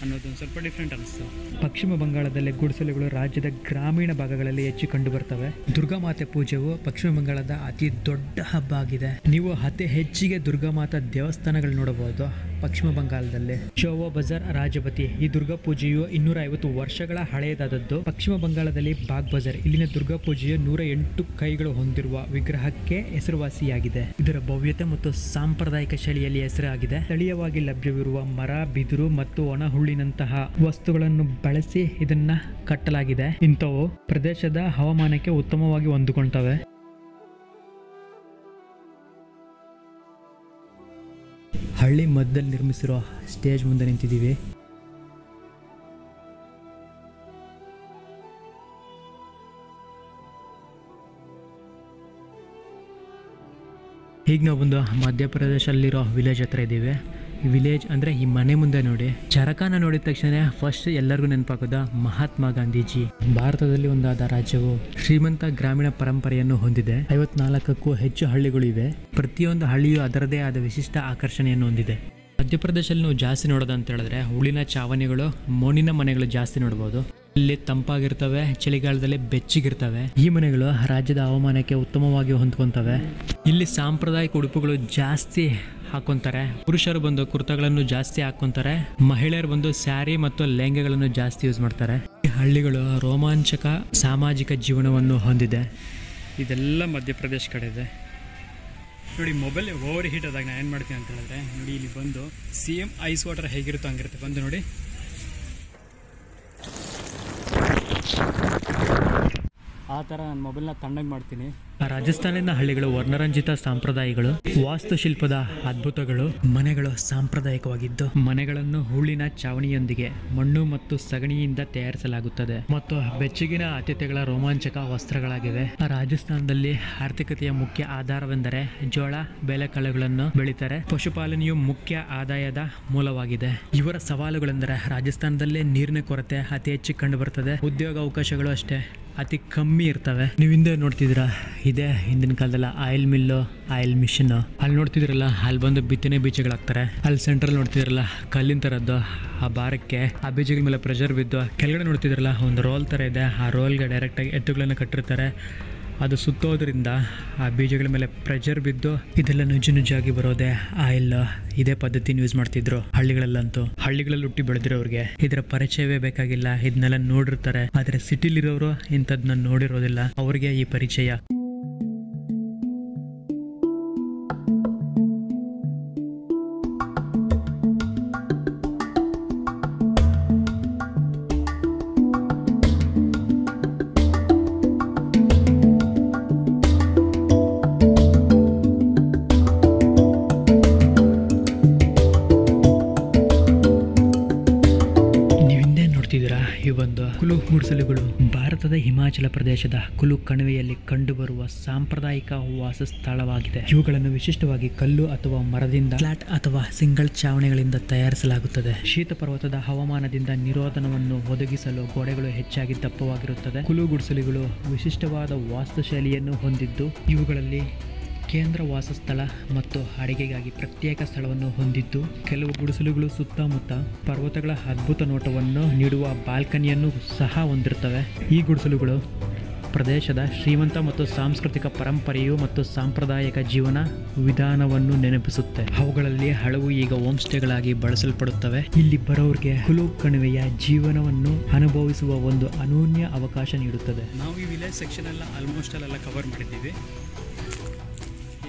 ಅನ್ನೋದೊಂದು ಸ್ವಲ್ಪ ಡಿಫ್ರೆಂಟ್ ಅನ್ನಿಸ್ತು. ಪಶ್ಚಿಮ ಬಂಗಾಳದಲ್ಲಿ ಗುಡಿಸಲುಗಳು ರಾಜ್ಯದ ಗ್ರಾಮೀಣ ಭಾಗಗಳಲ್ಲಿ ಹೆಚ್ಚು ಕಂಡು ಬರ್ತವೆ. ದುರ್ಗಾಮಾತೆ ಪೂಜೆಯು ಪಶ್ಚಿಮ ಬಂಗಾಳದ ಅತಿ ದೊಡ್ಡ ಹಬ್ಬ ಆಗಿದೆ. ನೀವು ಅತಿ ಹೆಚ್ಚಿಗೆ ದುರ್ಗಾಮಾತಾ ದೇವಸ್ಥಾನಗಳು ನೋಡಬಹುದು ಪಶ್ಚಿಮ ಬಂಗಾಳದಲ್ಲಿ. ಚೌವ ಬಜಾರ್ ರಾಜಪತಿ, ಈ ದುರ್ಗಾ ಪೂಜೆಯು 250 ವರ್ಷಗಳ ಹಳೆಯದಾದದ್ದು. ಪಶ್ಚಿಮ ಬಂಗಾಳದಲ್ಲಿ ಬಾಗ್ ಬಜಾರ್, ಇಲ್ಲಿನ ದುರ್ಗಾ ಪೂಜೆಯು 108 ಕೈಗಳು ಹೊಂದಿರುವ ವಿಗ್ರಹಕ್ಕೆ ಹೆಸರುವಾಸಿಯಾಗಿದೆ. ಇದರ ಭವ್ಯತೆ ಮತ್ತು ಸಾಂಪ್ರದಾಯಿಕ ಶೈಲಿಯಲ್ಲಿ ಹೆಸರಾಗಿದೆ. ಸ್ಥಳೀಯವಾಗಿ ಲಭ್ಯವಿರುವ ಮರ, ಬಿದಿರು ಮತ್ತು ಒಣ ಹುಲ್ಲಿನಂತಹ ವಸ್ತುಗಳನ್ನು ಬಳಸಿ ಇದನ್ನ ಕಟ್ಟಲಾಗಿದೆ. ಇಂಥವು ಪ್ರದೇಶದ ಹವಾಮಾನಕ್ಕೆ ಉತ್ತಮವಾಗಿ ಹೊಂದಿಕೊಳ್ತವೆ. ಹಳ್ಳಿ ಮಧ್ಯದಲ್ಲಿ ನಿರ್ಮಿಸಿರೋ ಸ್ಟೇಜ್ ಮುಂದೆ ನಿಂತಿದ್ದೀವಿ. ಈಗ ನಾವು ಬಂದು ಮಧ್ಯಪ್ರದೇಶಲ್ಲಿರೋ ವಿಲೇಜ್ ಹತ್ರ ಇದ್ದೀವಿ. ಈ ವಿಲೇಜ್ ಅಂದರೆ ಈ ಮನೆ ಮುಂದೆ ನೋಡಿ, ಚರಕಾನ ನೋಡಿದ ತಕ್ಷಣ ಫಸ್ಟ್ ಎಲ್ಲರಿಗೂ ನೆನಪಾಗೋದು ಮಹಾತ್ಮ ಗಾಂಧೀಜಿ. ಭಾರತದಲ್ಲಿ ಒಂದಾದ ರಾಜ್ಯವು ಶ್ರೀಮಂತ ಗ್ರಾಮೀಣ ಪರಂಪರೆಯನ್ನು ಹೊಂದಿದೆ. 54ಕ್ಕೂ ಹೆಚ್ಚು ಹಳ್ಳಿಗಳು ಇವೆ. ಪ್ರತಿಯೊಂದು ಹಳ್ಳಿಯು ಅದರದೇ ಆದ ವಿಶಿಷ್ಟ ಆಕರ್ಷಣೆಯನ್ನು ಹೊಂದಿದೆ. ಮಧ್ಯಪ್ರದೇಶದಲ್ಲಿ ನಾವು ಜಾಸ್ತಿ ನೋಡೋದು ಅಂತ ಹೇಳಿದ್ರೆ ಹುಲ್ಲಿನ ಚಾವಣಿಗಳು, ಮಣ್ಣಿನ ಮನೆಗಳು ಜಾಸ್ತಿ ನೋಡ್ಬೋದು. ಇಲ್ಲಿ ತಂಪಾಗಿರ್ತವೆ, ಚಳಿಗಾಲದಲ್ಲಿ ಬೆಚ್ಚಗಿರ್ತವೆ. ಈ ಮನೆಗಳು ರಾಜ್ಯದ ಹವಾಮಾನಕ್ಕೆ ಉತ್ತಮವಾಗಿ ಹೊಂದ್ಕೊಂತವೆ. ಇಲ್ಲಿ ಸಾಂಪ್ರದಾಯಿಕ ಉಡುಪುಗಳು ಜಾಸ್ತಿ ಹಾಕೊಂತಾರೆ. ಪುರುಷರು ಬಂದು ಕುರ್ತಾಗಳನ್ನು ಜಾಸ್ತಿ ಹಾಕೊಂತಾರೆ. ಮಹಿಳೆಯರು ಬಂದು ಸ್ಯಾರಿ ಮತ್ತು ಲೆಹಂಗೆಗಳನ್ನು ಜಾಸ್ತಿ ಯೂಸ್ ಮಾಡ್ತಾರೆ. ಈ ಹಳ್ಳಿಗಳು ರೋಮಾಂಚಕ ಸಾಮಾಜಿಕ ಜೀವನವನ್ನು ಹೊಂದಿದೆ. ಇದೆಲ್ಲ ಮಧ್ಯಪ್ರದೇಶ ಕಡೆ ಇದೆ ನೋಡಿ. ಮೊಬೈಲ್ ಓವರ್ ಹೀಟ್ ಆದಾಗ ನಾನು ಏನು ಮಾಡ್ತೀನಿ ಅಂತ ಹೇಳಿದ್ರೆ ನೋಡಿ, ಇಲ್ಲಿ ಬಂದು ಸೇಮ್ ಐಸ್ ವಾಟರ್ ಹೇಗಿರುತ್ತೋ ಹಂಗಿರುತ್ತೆ. ಬಂದು ನೋಡಿ, ಆ ಥರ ನಾನು ಮೊಬೈಲ್ನ ತಣ್ಣಗೆ ಮಾಡ್ತೀನಿ. ರಾಜಸ್ಥಾನದ ಹಳ್ಳಿಗಳು ವರ್ಣರಂಜಿತ ಸಂಪ್ರದಾಯಗಳು, ವಾಸ್ತುಶಿಲ್ಪದ ಅದ್ಭುತಗಳು. ಮನೆಗಳು ಸಾಂಪ್ರದಾಯಿಕವಾಗಿದ್ದು ಮನೆಗಳನ್ನು ಹೂಳಿನ ಚಾವಣಿಯೊಂದಿಗೆ ಮಣ್ಣು ಮತ್ತು ಸಗಣಿಯಿಂದ ತಯಾರಿಸಲಾಗುತ್ತದೆ ಮತ್ತು ಬೆಚ್ಚಗಿನ ಆತಿಥ್ಯಗಳ ರೋಮಾಂಚಕ ವಸ್ತ್ರಗಳಾಗಿವೆ. ರಾಜಸ್ಥಾನದಲ್ಲಿ ಆರ್ಥಿಕತೆಯ ಮುಖ್ಯ ಆಧಾರವೆಂದರೆ ಜೋಳ, ಬೇಳೆಕಾಳುಗಳನ್ನು ಬೆಳೀತಾರೆ. ಪಶುಪಾಲನೆಯು ಮುಖ್ಯ ಆದಾಯದ ಮೂಲವಾಗಿದೆ. ಇವರ ಸವಾಲುಗಳೆಂದರೆ ರಾಜಸ್ಥಾನದಲ್ಲಿ ನೀರಿನ ಕೊರತೆ ಅತಿ ಹೆಚ್ಚು ಕಂಡು ಬರ್ತದೆ. ಉದ್ಯೋಗ ಅವಕಾಶಗಳು ಅಷ್ಟೇ ಅತಿ ಕಮ್ಮಿ ಇರ್ತವೆ. ನೀವು ಹಿಂದೆ ನೋಡ್ತಿದ್ದೀರಾ, ಇದೇ ಹಿಂದಿನ ಕಾಲದಲ್ಲಿ ಆಯಿಲ್ ಮಿಲ್ಲು, ಆಯಿಲ್ ಮಿಷನ್. ಅಲ್ಲಿ ನೋಡ್ತಿದ್ರಲ್ಲ, ಅಲ್ಲಿ ಬಂದು ಬಿತ್ತನೆ ಬೀಜಗಳಾಗ್ತಾರೆ. ಅಲ್ಲಿ ಸೆಂಟ್ರಲ್ ನೋಡ್ತಿದ್ರಲ್ಲ, ಕಲ್ಲಿನ ಥರದ್ದು ಆ ಭಾರಕ್ಕೆ ಆ ಬೀಜಗಳ ಮೇಲೆ ಪ್ರೆಷರ್ ಬಿದ್ದು ಕೆಳಗಡೆ ನೋಡ್ತಿದ್ರಲ್ಲ, ಒಂದು ರೋಲ್ ಥರ ಇದೆ. ಆ ರೋಲ್ಗೆ ಡೈರೆಕ್ಟಾಗಿ ಎತ್ತುಗಳನ್ನು ಕಟ್ಟಿರ್ತಾರೆ. ಅದು ಸುತ್ತೋದ್ರಿಂದ ಆ ಬೀಜಗಳ ಮೇಲೆ ಪ್ರೆಷರ್ ಬಿದ್ದು ಇದೆಲ್ಲ ನುಜ್ಜು ನುಜ್ಜಾಗಿ ಬರೋದೆ ಆಯಿಲ್. ಇದೇ ಪದ್ಧತಿನ ಯೂಸ್ ಮಾಡ್ತಿದ್ರು ಹಳ್ಳಿಗಳಲ್ಲಂತೂ. ಹಳ್ಳಿಗಳಲ್ಲಿ ಹುಟ್ಟಿ ಬೆಳೆದಿರೋರಿಗೆ ಇದರ ಪರಿಚಯವೇ ಬೇಕಾಗಿಲ್ಲ. ಇದನ್ನೆಲ್ಲ ನೋಡಿರ್ತಾರೆ. ಆದರೆ ಸಿಟಿಲಿರೋರು ಇಂಥದನ್ನ ನೋಡಿರೋದಿಲ್ಲ. ಅವ್ರಿಗೆ ಈ ಪರಿಚಯ. ಒಂದು ಕುಲು ಗುಡಿಸಲುಗಳು ಭಾರತದ ಹಿಮಾಚಲ ಪ್ರದೇಶದ ಕುಲು ಕಣಿವೆಯಲ್ಲಿ ಕಂಡುಬರುವ ಸಾಂಪ್ರದಾಯಿಕ ವಾಸಸ್ಥಳವಾಗಿದೆ. ಇವುಗಳನ್ನು ವಿಶಿಷ್ಟವಾಗಿ ಕಲ್ಲು ಅಥವಾ ಮರದಿಂದ, ಫ್ಲಾಟ್ ಅಥವಾ ಸಿಂಗಲ್ ಚಾವಣಿಗಳಿಂದ ತಯಾರಿಸಲಾಗುತ್ತದೆ. ಶೀತ ಪರ್ವತದ ಹವಾಮಾನದಿಂದ ನಿರೋಧನವನ್ನು ಒದಗಿಸಲು ಗೋಡೆಗಳು ಹೆಚ್ಚಾಗಿ ದಪ್ಪವಾಗಿರುತ್ತದೆ. ಕುಲು ಗುಡಿಸಲುಗಳು ವಿಶಿಷ್ಟವಾದ ವಾಸ್ತುಶೈಲಿಯನ್ನು ಹೊಂದಿದ್ದು ಇವುಗಳಲ್ಲಿ ಕೇಂದ್ರ ವಾಸಸ್ಥಳ ಮತ್ತು ಅಡಿಗೆಗಾಗಿ ಪ್ರತ್ಯೇಕ ಸ್ಥಳವನ್ನು ಹೊಂದಿದ್ದು, ಕೆಲವು ಗುಡಿಸಲುಗಳು ಸುತ್ತಮುತ್ತ ಪರ್ವತಗಳ ಅದ್ಭುತ ನೋಟವನ್ನು ನೀಡುವ ಬಾಲ್ಕನಿಯನ್ನು ಸಹ ಹೊಂದಿರುತ್ತವೆ. ಈ ಗುಡಿಸಲುಗಳು ಪ್ರದೇಶದ ಶ್ರೀಮಂತ ಮತ್ತು ಸಾಂಸ್ಕೃತಿಕ ಪರಂಪರೆಯು ಮತ್ತು ಸಾಂಪ್ರದಾಯಿಕ ಜೀವನ ವಿಧಾನವನ್ನು ನೆನಪಿಸುತ್ತೆ. ಅವುಗಳಲ್ಲಿ ಹಲವು ಈಗ ಹೋಮ್ ಸ್ಟೇಗಳಾಗಿ ಬಳಸಲ್ಪಡುತ್ತವೆ. ಇಲ್ಲಿ ಬರೋರಿಗೆ ಕುಲು ಕಣಿವೆಯ ಜೀವನವನ್ನು ಅನುಭವಿಸುವ ಒಂದು ಅನೂನ್ಯ ಅವಕಾಶ ನೀಡುತ್ತದೆ. ನಾವು ಈ ವಿಲೇಜ್ ಸೆಕ್ಷನ್ ಎಲ್ಲ ಆಲ್ಮೋಸ್ಟ್ ಅಲ್ಲೆಲ್ಲ ಕವರ್ ಮಾಡಿದ್ದೀವಿ.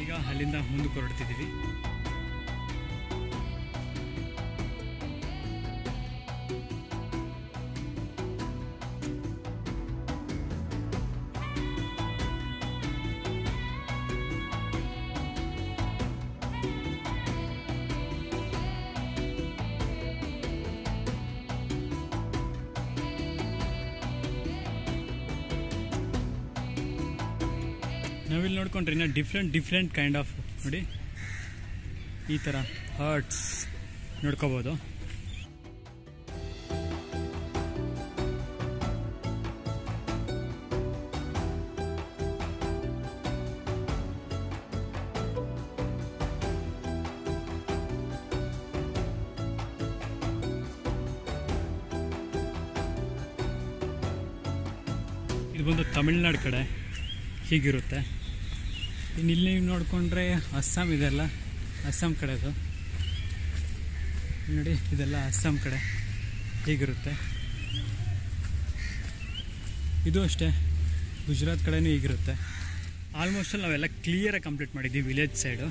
ಈಗ ಅಲ್ಲಿಂದ ಮುಂದಕ್ಕೆ ಹೊರಡ್ತಿದ್ದೀವಿ. ನಾವಿಲ್ಲಿ ನೋಡ್ಕೊಂಡ್ರೆ ಇನ್ನು ಡಿಫ್ರೆಂಟ್ ಕೈಂಡ್ ಆಫ್ ನೋಡಿ, ಈ ಥರ ಹರ್ಟ್ಸ್ ನೋಡ್ಕೋಬೋದು. ಇದು ಬಂದು ತಮಿಳ್ನಾಡು ಕಡೆ ಹೀಗಿರುತ್ತೆ. ಇನ್ನು ಇಲ್ಲಿ ನೀವು ನೋಡಿಕೊಂಡ್ರೆ ಅಸ್ಸಾಂ ಇದೆಲ್ಲ ಅಸ್ಸಾಂ ಕಡೆದು ನೋಡಿ, ಇದೆಲ್ಲ ಅಸ್ಸಾಂ ಕಡೆ ಹೀಗಿರುತ್ತೆ. ಇದು ಅಷ್ಟೇ ಗುಜರಾತ್ ಕಡೆನೂ ಹೀಗಿರುತ್ತೆ. ಆಲ್ಮೋಸ್ಟ್ ನಾವೆಲ್ಲ ಕ್ಲಿಯರಾಗಿ ಕಂಪ್ಲೀಟ್ ಮಾಡಿದ್ದೀವಿ ವಿಲೇಜ್ ಸೈಡು.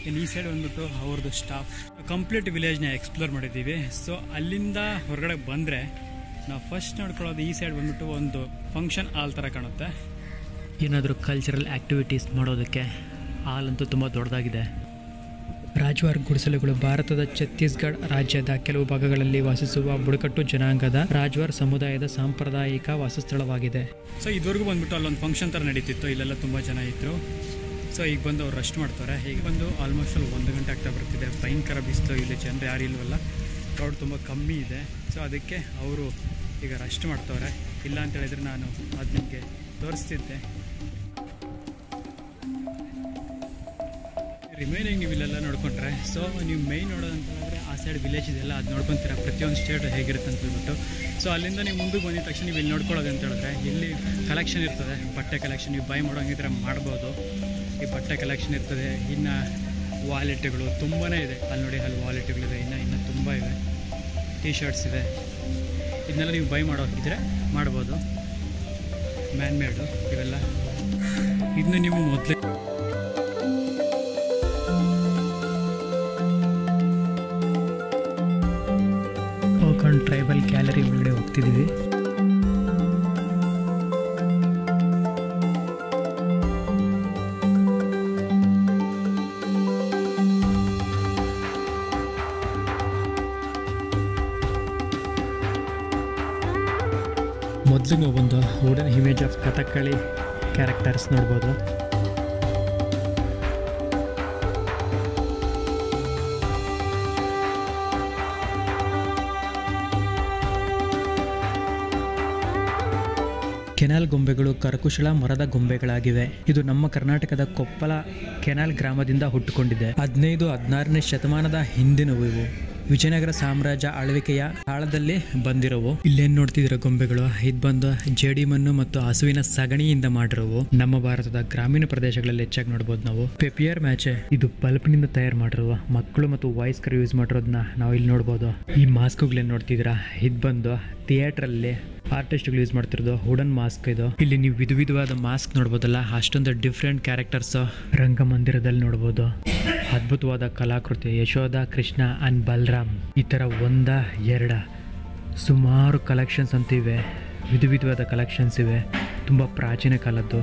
ಇನ್ನು ಈ ಸೈಡ್ ಬಂದ್ಬಿಟ್ಟು ಅವ್ರದ್ದು ಸ್ಟಾಫ್ ಕಂಪ್ಲೀಟ್ ವಿಲೇಜ್ನ ಎಕ್ಸ್ಪ್ಲೋರ್ ಮಾಡಿದ್ದೀವಿ. ಸೊ ಅಲ್ಲಿಂದ ಹೊರಗಡೆ ಬಂದರೆ ನಾವು ಫಸ್ಟ್ ನೋಡ್ಕೊಳ್ಳೋದು ಈ ಸೈಡ್ ಬಂದ್ಬಿಟ್ಟು ಒಂದು ಫಂಕ್ಷನ್ ಹಾಲ್ ಥರ ಕಾಣುತ್ತೆ. ಏನಾದರೂ ಕಲ್ಚರಲ್ ಆ್ಯಕ್ಟಿವಿಟೀಸ್ ಮಾಡೋದಕ್ಕೆ ಹಾಲ್ ಅಂತೂ ತುಂಬ ದೊಡ್ಡದಾಗಿದೆ. ರಾಜ್ವಾರ್ ಗುಡಿಸಲುಗಳು ಭಾರತದ ಛತ್ತೀಸ್ಗಢ ರಾಜ್ಯದ ಕೆಲವು ಭಾಗಗಳಲ್ಲಿ ವಾಸಿಸುವ ಬುಡಕಟ್ಟು ಜನಾಂಗದ ರಾಜ್ವಾರ್ ಸಮುದಾಯದ ಸಾಂಪ್ರದಾಯಿಕ ವಾಸಸ್ಥಳವಾಗಿದೆ. ಸೊ ಇದುವರೆಗೂ ಬಂದ್ಬಿಟ್ಟು ಅಲ್ಲೊಂದು ಫಂಕ್ಷನ್ ಥರ ನಡೀತಿತ್ತು. ಇಲ್ಲೆಲ್ಲ ತುಂಬ ಜನ ಇದ್ದರು. ಸೊ ಈಗ ಬಂದು ಅವ್ರು ರೆಸ್ಟ್ ಮಾಡ್ತಾರೆ. ಈಗ ಬಂದು ಆಲ್ಮೋಸ್ಟ್ ಅಲ್ಲಿ 1 ಗಂಟೆ ಆಗ್ತಾ ಬರ್ತಿದೆ. ಭಯಂಕರ ಬಿಸಿಲು, ಇಲ್ಲಿ ಜನರು ಯಾರು ಇಲ್ವಲ್ಲ, ಕ್ರೌಡ್ ತುಂಬ ಕಮ್ಮಿ ಇದೆ. ಸೊ ಅದಕ್ಕೆ ಅವರು ಈಗ ರೆಸ್ಟ್ ಮಾಡ್ತವ್ರೆ. ಇಲ್ಲ ಅಂತ ಹೇಳಿದ್ರೆ ನಾನು ಅದು ನಿಮಗೆ ತೋರಿಸ್ತಿದ್ದೆ. ರಿಮೈನಿಂಗ್ ನೀವು ಇಲ್ಲೆಲ್ಲ ನೋಡ್ಕೊಂಡ್ರೆ, ಸೊ ನೀವು ಮೈನ್ ನೋಡೋದಂತಂದರೆ ಆ ಸೈಡ್ ವಿಲೇಜ್ ಇದೆಲ್ಲ ಅದು ನೋಡ್ಕೊತೀರ, ಪ್ರತಿಯೊಂದು ಸ್ಟೇಟ್ ಹೇಗಿರುತ್ತೆ ಅಂತ ಹೇಳ್ಬಿಟ್ಟು. ಸೊ ಅಲ್ಲಿಂದ ನೀವು ಮುಂದಕ್ಕೆ ಬಂದಿದ ತಕ್ಷಣ ನೀವು ಇಲ್ಲಿ ನೋಡ್ಕೊಳ್ಳೋದು ಅಂತ ಹೇಳಿದ್ರೆ, ಇಲ್ಲಿ ಕಲೆಕ್ಷನ್ ಇರ್ತದೆ, ಬಟ್ಟೆ ಕಲೆಕ್ಷನ್. ನೀವು ಬೈ ಮಾಡೋಂಗಿದ್ರೆ ಮಾಡ್ಬೋದು. ಈ ಬಟ್ಟೆ ಕಲೆಕ್ಷನ್ ಇರ್ತದೆ. ಇನ್ನು ವಾಲೆಟ್ಗಳು ತುಂಬಾ ಇದೆ. ಅಲ್ಲಿ ನೋಡಿ, ಅಲ್ಲಿ ವಾಲೆಟ್ಗಳಿವೆ, ಇನ್ನು ತುಂಬ ಇವೆ. ಟೀ ಶರ್ಟ್ಸ್ ಇದೆ. ಇದನ್ನೆಲ್ಲ ನೀವು ಬೈ ಮಾಡೋಕ್ಕಿದ್ರೆ ಮಾಡ್ಬೋದು. ಮ್ಯಾನ್ ಮೇಡು ಇವೆಲ್ಲ. ಇದನ್ನ ನೀವು ಮೊದಲೇ ಓಕನ್ ಟ್ರೈಬಲ್ ಗ್ಯಾಲರಿ ಒಳಗಡೆ ಹೋಗ್ತಿದ್ದೀವಿ. ಮೊದಲು ನಾವೊಂದು wooden image of Kathakali characters ನೋಡ್ಬೋದು. ಕೆನಾಲ್ ಗೊಂಬೆಗಳು ಕರಕುಶಲ ಮರದ ಗೊಂಬೆಗಳಾಗಿವೆ. ಇದು ನಮ್ಮ ಕರ್ನಾಟಕದ ಕೊಪ್ಪಳ ಕೆನಾಲ್ ಗ್ರಾಮದಿಂದ ಹುಟ್ಟುಕೊಂಡಿದೆ. 15-16ನೇ ಶತಮಾನದ ಹಿಂದಿನವು ಇವು. ವಿಜಯನಗರ ಸಾಮ್ರಾಜ್ಯ ಆಳ್ವಿಕೆಯ ಕಾಲದಲ್ಲಿ ಬಂದಿರೋವು. ಇಲ್ಲೇನು ನೋಡ್ತಿದ್ದೀರ ಗೊಂಬೆಗಳು, ಇದು ಬಂದು ಜೇಡಿ ಮಣ್ಣು ಮತ್ತು ಹಸುವಿನ ಸಗಣಿಯಿಂದ ಮಾಡಿರೋವು. ನಮ್ಮ ಭಾರತದ ಗ್ರಾಮೀಣ ಪ್ರದೇಶಗಳಲ್ಲಿ ಹೆಚ್ಚಾಗಿ ನೋಡ್ಬೋದು ನಾವು. ಪೇಪಿಯರ್ ಮ್ಯಾಚೆ ಇದು ಬಲ್ಬ್ನಿಂದ ತಯಾರು ಮಾಡಿರುವ ಮಕ್ಕಳು ಮತ್ತು ವಯಸ್ಕರು ಯೂಸ್ ಮಾಡಿರೋದನ್ನ ನಾವು ಇಲ್ಲಿ ನೋಡ್ಬೋದು. ಈ ಮಾಸ್ಕ್ಗಳೇನು ನೋಡ್ತಿದ್ದೀರಾ, ಇದು ಬಂದು ಥಿಯೇಟ್ರಲ್ಲಿ ಆರ್ಟಿಸ್ಟ್ಗಳು ಯೂಸ್ ಮಾಡ್ತಿರೋದು ವುಡನ್ ಮಾಸ್ಕ್ ಇದು. ಇಲ್ಲಿ ನೀವು ವಿಧವಾದ ಮಾಸ್ಕ್ ನೋಡ್ಬೋದಲ್ಲ, ಅಷ್ಟೊಂದು ಡಿಫ್ರೆಂಟ್ ಕ್ಯಾರೆಕ್ಟರ್ಸ್ ರಂಗಮಂದಿರದಲ್ಲಿ ನೋಡ್ಬೋದು. ಅದ್ಭುತವಾದ ಕಲಾಕೃತಿ ಯಶೋಧ, ಕೃಷ್ಣ ಅಂಡ್ ಬಲರಾಮ್. ಈ ಥರ 1-2 ಸುಮಾರು ಕಲೆಕ್ಷನ್ಸ್ ಅಂತ ಇವೆ. ವಿಧವಾದ ಕಲೆಕ್ಷನ್ಸ್ ಇವೆ, ತುಂಬ ಪ್ರಾಚೀನ ಕಾಲದ್ದು.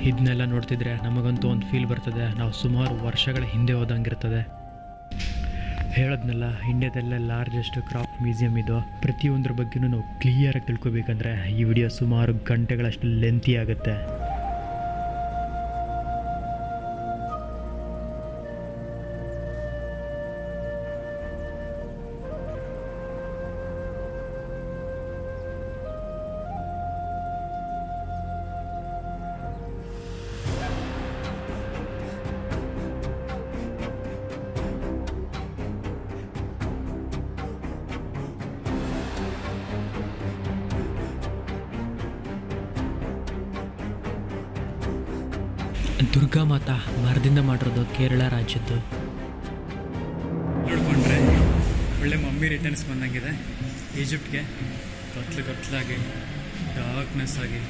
ಇದನ್ನೆಲ್ಲ ನೋಡ್ತಿದ್ರೆ ನಮಗಂತೂ ಒಂದು ಫೀಲ್ ಬರ್ತದೆ, ನಾವು ಸುಮಾರು ವರ್ಷಗಳ ಹಿಂದೆ ಹೋದಂಗಿರ್ತದೆ. ಹೇಳೋದ್ನೆಲ್ಲ ಇಂಡಿಯಾದಲ್ಲೇ ಲಾರ್ಜೆಸ್ಟ್ ಕ್ರಾಫ್ಟ್ ಮ್ಯೂಸಿಯಂ ಇದು. ಪ್ರತಿಯೊಂದ್ರ ಬಗ್ಗೆನೂ ನಾವು ಕ್ಲಿಯರಾಗಿ ತಿಳ್ಕೊಬೇಕಂದ್ರೆ ಈ ವಿಡಿಯೋ ಸುಮಾರು ಗಂಟೆಗಳಷ್ಟು ಲೆಂತಿ ಆಗುತ್ತೆ. ದುರ್ಗಾ ಮಾತಾ ಮರದಿಂದ ಮಾಡಿರೋದು, ಕೇರಳ ರಾಜ್ಯದ್ದು. ನೋಡ್ಕೊಂಡ್ರೆ ಒಳ್ಳೆ ಮಮ್ಮಿ ರಿಟರ್ನ್ಸ್ ಬಂದಂಗಿದೆ ಈಜಿಪ್ಟ್ಗೆ. ಕತ್ಲಾಗಿ ಡಾರ್ಕ್ನೆಸ್ ಆಗಿ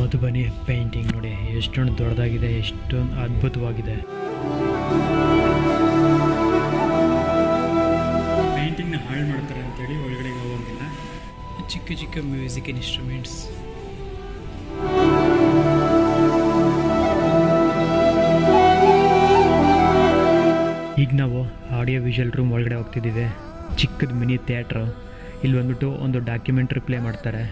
ಮಧುಬನಿ ಪೇಂಟಿಂಗ್ ನೋಡಿ ಎಷ್ಟೊಂದು ದೊಡ್ಡದಾಗಿದೆ, ಎಷ್ಟೊಂದು ಅದ್ಭುತವಾಗಿದೆ. ಪೇಂಟಿಂಗ್ನ ಹಾಳು ಮಾಡ್ತಾರೆ ಅಂತೇಳಿ ಒಳಗಡೆ ಹೋಗೋಂಗಿಲ್ಲ. ಚಿಕ್ಕ ಚಿಕ್ಕ ಮ್ಯೂಸಿಕ್ ಇನ್ಸ್ಟ್ರೂಮೆಂಟ್ಸ್. ಈಗ ನಾವು ಆಡಿಯೋ ವಿಜುವಲ್ ರೂಮ್ ಒಳಗಡೆ ಹೋಗ್ತಿದ್ದೀವಿ. ಚಿಕ್ಕದ ಮಿನಿ ಥಿಯೇಟ್ರು. ಇಲ್ಲಿ ಬಂದ್ಬಿಟ್ಟು ಒಂದು ಡಾಕ್ಯುಮೆಂಟ್ರಿ ಪ್ಲೇ ಮಾಡ್ತಾರೆ.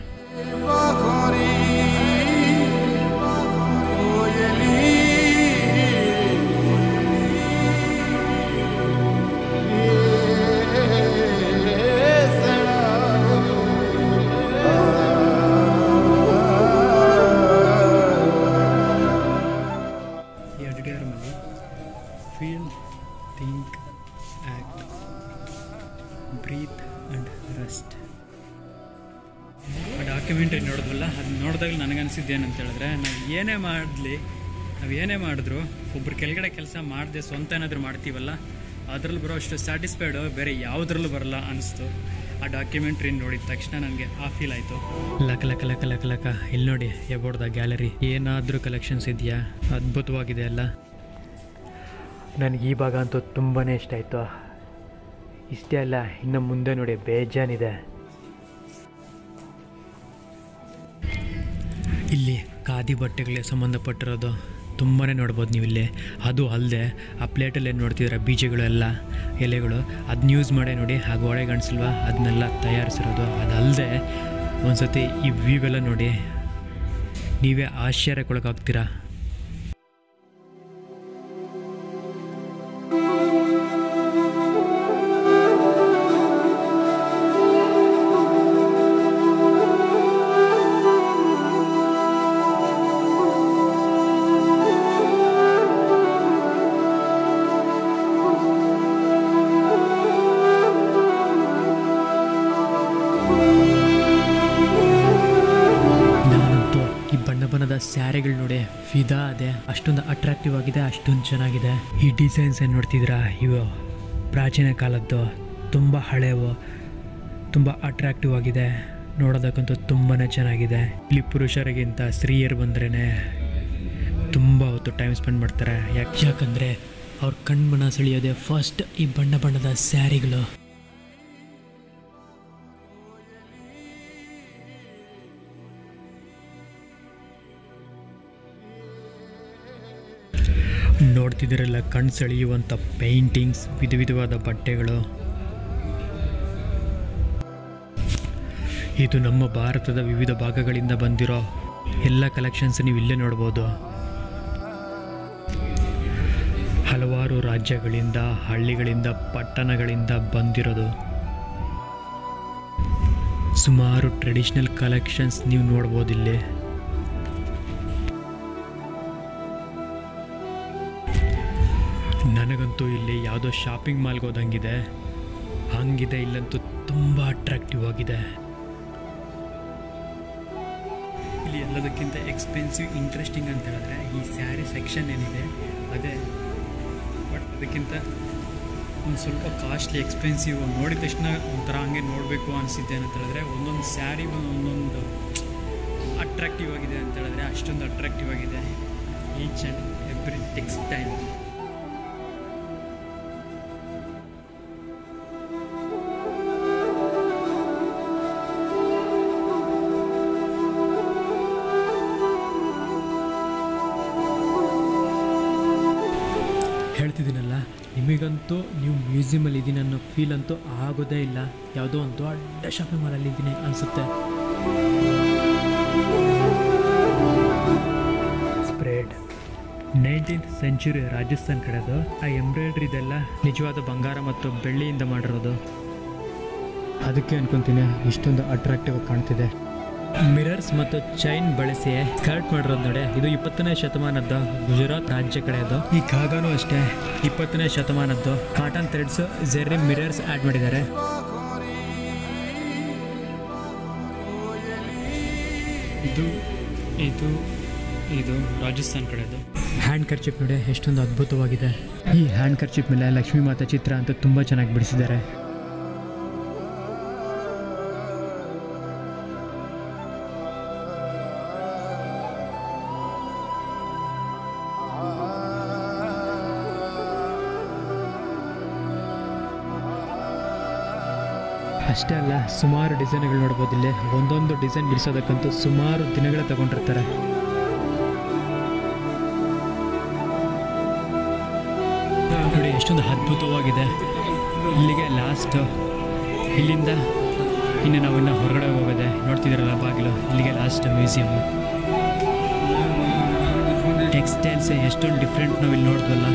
Feel, think, act, breathe and rest. Documentary ನೋಡಿದ್ವಲ್ಲ, ಅದು ನೋಡಿದಾಗ ನನಗನ್ಸಿದ್ದು ಏನಂತ ಹೇಳಿದ್ರೆ, ನಾವು ಏನೇ ಮಾಡಿದ್ರು ಒಬ್ರು ಕೆಳಗಡೆ ಕೆಲಸ ಮಾಡದೆ ಸ್ವಂತ ಏನಾದರೂ ಮಾಡ್ತೀವಲ್ಲ, ಅದರಲ್ಲಿ ಬರೋ ಅಷ್ಟು ಸ್ಯಾಟಿಸ್ಫೈಡು ಬೇರೆ ಯಾವುದ್ರಲ್ಲೂ ಬರಲ್ಲ ಅನಿಸ್ತು. ಆ ಡಾಕ್ಯುಮೆಂಟ್ರಿ ನೋಡಿದ ತಕ್ಷಣ ನನಗೆ ಆ ಫೀಲ್ ಆಯಿತು. ಲಕ ಲಕ ಲಕ ಲಕ ಲಕ ಇಲ್ಲಿ ನೋಡಿ ಎಬೋರ್ಡ್ದ ಗ್ಯಾಲರಿ ಏನಾದರೂ ಕಲೆಕ್ಷನ್ಸ್ ಇದೆಯಾ? ಅದ್ಭುತವಾಗಿದೆ ಅಲ್ಲ. ನನಗೆ ಈ ಭಾಗ ಅಂತೂ ತುಂಬಾ ಇಷ್ಟ ಆಯಿತು. ಇಷ್ಟೇ ಅಲ್ಲ, ಇನ್ನು ಮುಂದೆ ನೋಡಿ ಬೇಜಾನಿದೆ. ಇಲ್ಲಿ ಖಾದಿ ಬಟ್ಟೆಗಳಿಗೆ ಸಂಬಂಧಪಟ್ಟಿರೋದು ತುಂಬಾ ನೋಡ್ಬೋದು ನೀವು ಇಲ್ಲಿ. ಅದು ಅಲ್ಲದೆ ಆ ಪ್ಲೇಟಲ್ಲಿ ಏನು ನೋಡ್ತಿದ್ರೆ ಬೀಜಗಳು ಎಲ್ಲ ಎಲೆಗಳು, ಅದನ್ನ ಯೂಸ್ ಮಾಡೇ ನೋಡಿ ಆ ಗೋಡೆ ಗಣಿಸಲ್ವಾ, ಅದನ್ನೆಲ್ಲ ತಯಾರಿಸಿರೋದು. ಅದಲ್ಲದೆ ಒಂದು ಸತಿ ಈ ವ್ಯೂ ಎಲ್ಲ ನೋಡಿ ನೀವೇ ಆಶ್ಚರ್ಯಕ್ಕೊಳಗಾಗ್ತೀರಾ. ಬಣ್ಣದ ಸ್ಯಾರಿಗಳು ನೋಡಿ ಫಿದಾ ಅದೇ, ಅಷ್ಟೊಂದು ಅಟ್ರಾಕ್ಟಿವ್ ಆಗಿದೆ, ಅಷ್ಟೊಂದು ಚೆನ್ನಾಗಿದೆ. ಈ ಡಿಸೈನ್ಸ್ ಏನು ನೋಡ್ತಿದ್ದೀರಾ, ಇವು ಪ್ರಾಚೀನ ಕಾಲದ್ದು, ತುಂಬ ಹಳೆವು, ತುಂಬ ಅಟ್ರಾಕ್ಟಿವ್ ಆಗಿದೆ, ನೋಡೋದಕ್ಕಂತೂ ತುಂಬಾ ಚೆನ್ನಾಗಿದೆ. ಇಲ್ಲಿ ಪುರುಷರಿಗಿಂತ ಸ್ತ್ರೀಯರು ಬಂದ್ರೇ ತುಂಬ ಹೊತ್ತು ಟೈಮ್ ಸ್ಪೆಂಡ್ ಮಾಡ್ತಾರೆ. ಯಾಕಂದರೆ ಅವ್ರ ಕಣ್ಮನ ಸೆಳೆಯೋದೆ ಫಸ್ಟ್ ಈ ಬಣ್ಣದ ಸ್ಯಾರಿಗಳು. ನೋಡ್ತಿದ್ದೀರಲ್ಲ ಕಣ್ಣು ಸೆಳೆಯುವಂಥ ಪೇಂಟಿಂಗ್ಸ್, ವಿಧವಾದ ಬಟ್ಟೆಗಳು. ಇದು ನಮ್ಮ ಭಾರತದ ವಿವಿಧ ಭಾಗಗಳಿಂದ ಬಂದಿರೋ ಎಲ್ಲ ಕಲೆಕ್ಷನ್ಸ್ ನೀವು ಇಲ್ಲೇ ನೋಡ್ಬೋದು. ಹಲವಾರು ರಾಜ್ಯಗಳಿಂದ, ಹಳ್ಳಿಗಳಿಂದ, ಪಟ್ಟಣಗಳಿಂದ ಬಂದಿರೋದು. ಸುಮಾರು ಟ್ರೆಡಿಷ್ನಲ್ ಕಲೆಕ್ಷನ್ಸ್ ನೀವು ನೋಡ್ಬೋದು ಇಲ್ಲಿ. ನನಗಂತೂ ಇಲ್ಲಿ ಯಾವುದೋ ಶಾಪಿಂಗ್ ಮಾಲ್ಗೆ ಹೋದಂಗಿದೆ ಹಂಗಿದೆ. ಇಲ್ಲಂತೂ ತುಂಬ ಅಟ್ರಾಕ್ಟಿವ್ ಆಗಿದೆ. ಇಲ್ಲಿ ಎಲ್ಲದಕ್ಕಿಂತ ಎಕ್ಸ್ಪೆನ್ಸಿವ್ ಇಂಟ್ರೆಸ್ಟಿಂಗ್ ಅಂತ ಹೇಳಿದ್ರೆ ಈ ಸ್ಯಾರಿ ಸೆಕ್ಷನ್ ಏನಿದೆ ಅದೇ. ಬಟ್ ಅದಕ್ಕಿಂತ ಒಂದು ಸ್ವಲ್ಪ ಕಾಸ್ಟ್ಲಿ, ಎಕ್ಸ್ಪೆನ್ಸಿವ್ ನೋಡಿದ ತಕ್ಷಣ ಒಂಥರ ಹಂಗೆ ನೋಡಬೇಕು ಅನಿಸಿದ್ದೆ ಅಂತ ಹೇಳಿದ್ರೆ ಒಂದೊಂದು ಸ್ಯಾರಿ ಒಂದೊಂದು ಅಟ್ರಾಕ್ಟಿವ್ ಆಗಿದೆ ಅಂತ ಹೇಳಿದ್ರೆ ಅಷ್ಟೊಂದು ಅಟ್ರಾಕ್ಟಿವ್ ಆಗಿದೆ. Each and every textile. ಹೇಳ್ತಿದ್ದೀನಲ್ಲ, ನಿಮಗಂತೂ ನೀವು ಮ್ಯೂಸಿಯಮಲ್ಲಿ ಇದ್ದೀನಿ ಅನ್ನೋ ಫೀಲ್ ಅಂತೂ ಆಗೋದೇ ಇಲ್ಲ. ಯಾವುದೋ ಒಂದು ದೊಡ್ಡ ಶಾಪಿಂಗ್ ಮಾಲಲ್ಲಿ ಇದ್ದೀನಿ ಅನಿಸುತ್ತೆ. ಸ್ಪ್ರೆಡ್ 19th ಸೆಂಚುರಿ ರಾಜಸ್ಥಾನ್ ಕಡೆದು. ಆ ಎಂಬ್ರಾಯ್ಡ್ರಿದೆಲ್ಲ ನಿಜವಾದ ಬಂಗಾರ ಮತ್ತು ಬೆಳ್ಳಿಯಿಂದ ಮಾಡಿರೋದು. ಅದಕ್ಕೆ ಅನ್ಕೊತೀನಿ ಇಷ್ಟೊಂದು ಅಟ್ರಾಕ್ಟಿವ್ ಕಾಣ್ತಿದೆ. ಮಿರರ್ಸ್ ಮತ್ತು ಚೈನ್ ಬಳಸಿ ಸ್ಕರ್ಟ್ ಮಾಡಿರೋದು ನೋಡಿ. ಇದು 20ನೇ ಶತಮಾನದ್ದು ಗುಜರಾತ್ ರಾಜ್ಯ ಕಡೆಯದು. ಈ ಕಾಗಾನು ಅಷ್ಟೇ 20ನೇ ಶತಮಾನದ್ದು. Cotton threads, zari mirrors add ಮಾಡಿದ್ದಾರೆ. ಇದು ಇದು ಇದು ರಾಜಸ್ಥಾನ್ ಕಡೆದು. ಹ್ಯಾಂಡ್ ಕರ್ಚಿಪ್ ನೋಡಿ ಎಷ್ಟೊಂದು ಅದ್ಭುತವಾಗಿದೆ. ಈ ಹ್ಯಾಂಡ್ ಕರ್ಚಿಪ್ ಮೇಲೆ ಲಕ್ಷ್ಮೀ ಮಾತಾ ಚಿತ್ರ ಅಂತ ತುಂಬ ಚೆನ್ನಾಗಿ ಬಿಡಿಸಿದ್ದಾರೆ. ಅಷ್ಟೇ ಅಲ್ಲ, ಸುಮಾರು ಡಿಸೈನ್ಗಳು ನೋಡ್ಬೋದು ಇಲ್ಲಿ. ಒಂದೊಂದು ಡಿಸೈನ್ ಬಿಡಿಸೋದಕ್ಕಂತೂ ಸುಮಾರು ದಿನಗಳ ತಗೊಂಡಿರ್ತಾರೆ. ನೋಡಿ ಎಷ್ಟೊಂದು ಅದ್ಭುತವಾಗಿದೆ. ಇಲ್ಲಿಗೆ ಲಾಸ್ಟ್. ಇಲ್ಲಿಂದ ಇನ್ನು ನಾವಿನ್ನು ಹೊರಗಡೆ ಹೋಗೋದೆ. ನೋಡ್ತಿದ್ದೀರಲ್ಲ ಬಾಗಿಲು, ಇಲ್ಲಿಗೆ ಲಾಸ್ಟ್ ಮ್ಯೂಸಿಯಮ್. ಟೆಕ್ಸ್ಟೈಲ್ಸ್ ಎಷ್ಟೊಂದು ಡಿಫ್ರೆಂಟ್ ನಾವು ಇಲ್ಲಿ ನೋಡಿದ್ವಲ್ಲ.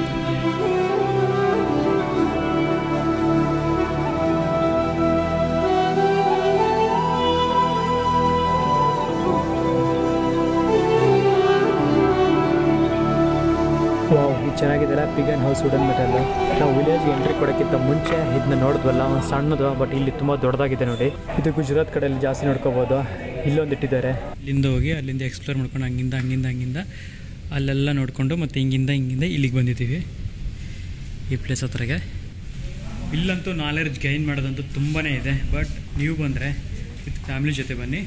ಚೆನ್ನಾಗಿದೆಲ್ಲ ಪಿಗನ್ ಹೌಸ್ ವುಡನ್ ಮೆಟಲ್. ನಾವು ವಿಲೇಜ್ಗೆ ಎಂಟ್ರಿ ಕೊಡೋಕ್ಕಿಂತ ಮುಂಚೆ ಇದನ್ನ ನೋಡಿದ್ವಲ್ಲ, ಒಂದು ಸಣ್ಣದು, ಬಟ್ ಇಲ್ಲಿ ತುಂಬ ದೊಡ್ಡದಾಗಿದೆ ನೋಡಿ. ಇದು ಗುಜರಾತ್ ಕಡೆಯಲ್ಲಿ ಜಾಸ್ತಿ ನೋಡ್ಕೋಬೋದು. ಇಲ್ಲೊಂದು ಇಟ್ಟಿದ್ದಾರೆ. ಇಲ್ಲಿಂದ ಹೋಗಿ ಅಲ್ಲಿಂದ ಎಕ್ಸ್ಪ್ಲೋರ್ ಮಾಡ್ಕೊಂಡು ಹಂಗಿಂದ ಅಲ್ಲೆಲ್ಲ ನೋಡಿಕೊಂಡು ಮತ್ತೆ ಹಿಂಗಿಂದ ಇಲ್ಲಿಗೆ ಬಂದಿದ್ದೀವಿ ಈ ಪ್ಲೇಸ್ ಹತ್ರಗೆ. ಇಲ್ಲಂತೂ ನಾಲೆಡ್ಜ್ ಗೈನ್ ಮಾಡೋದಂತೂ ತುಂಬಾ ಇದೆ. ಬಟ್ ನೀವು ಬಂದರೆ ವಿತ್ ಫ್ಯಾಮಿಲಿ ಜೊತೆ ಬನ್ನಿ.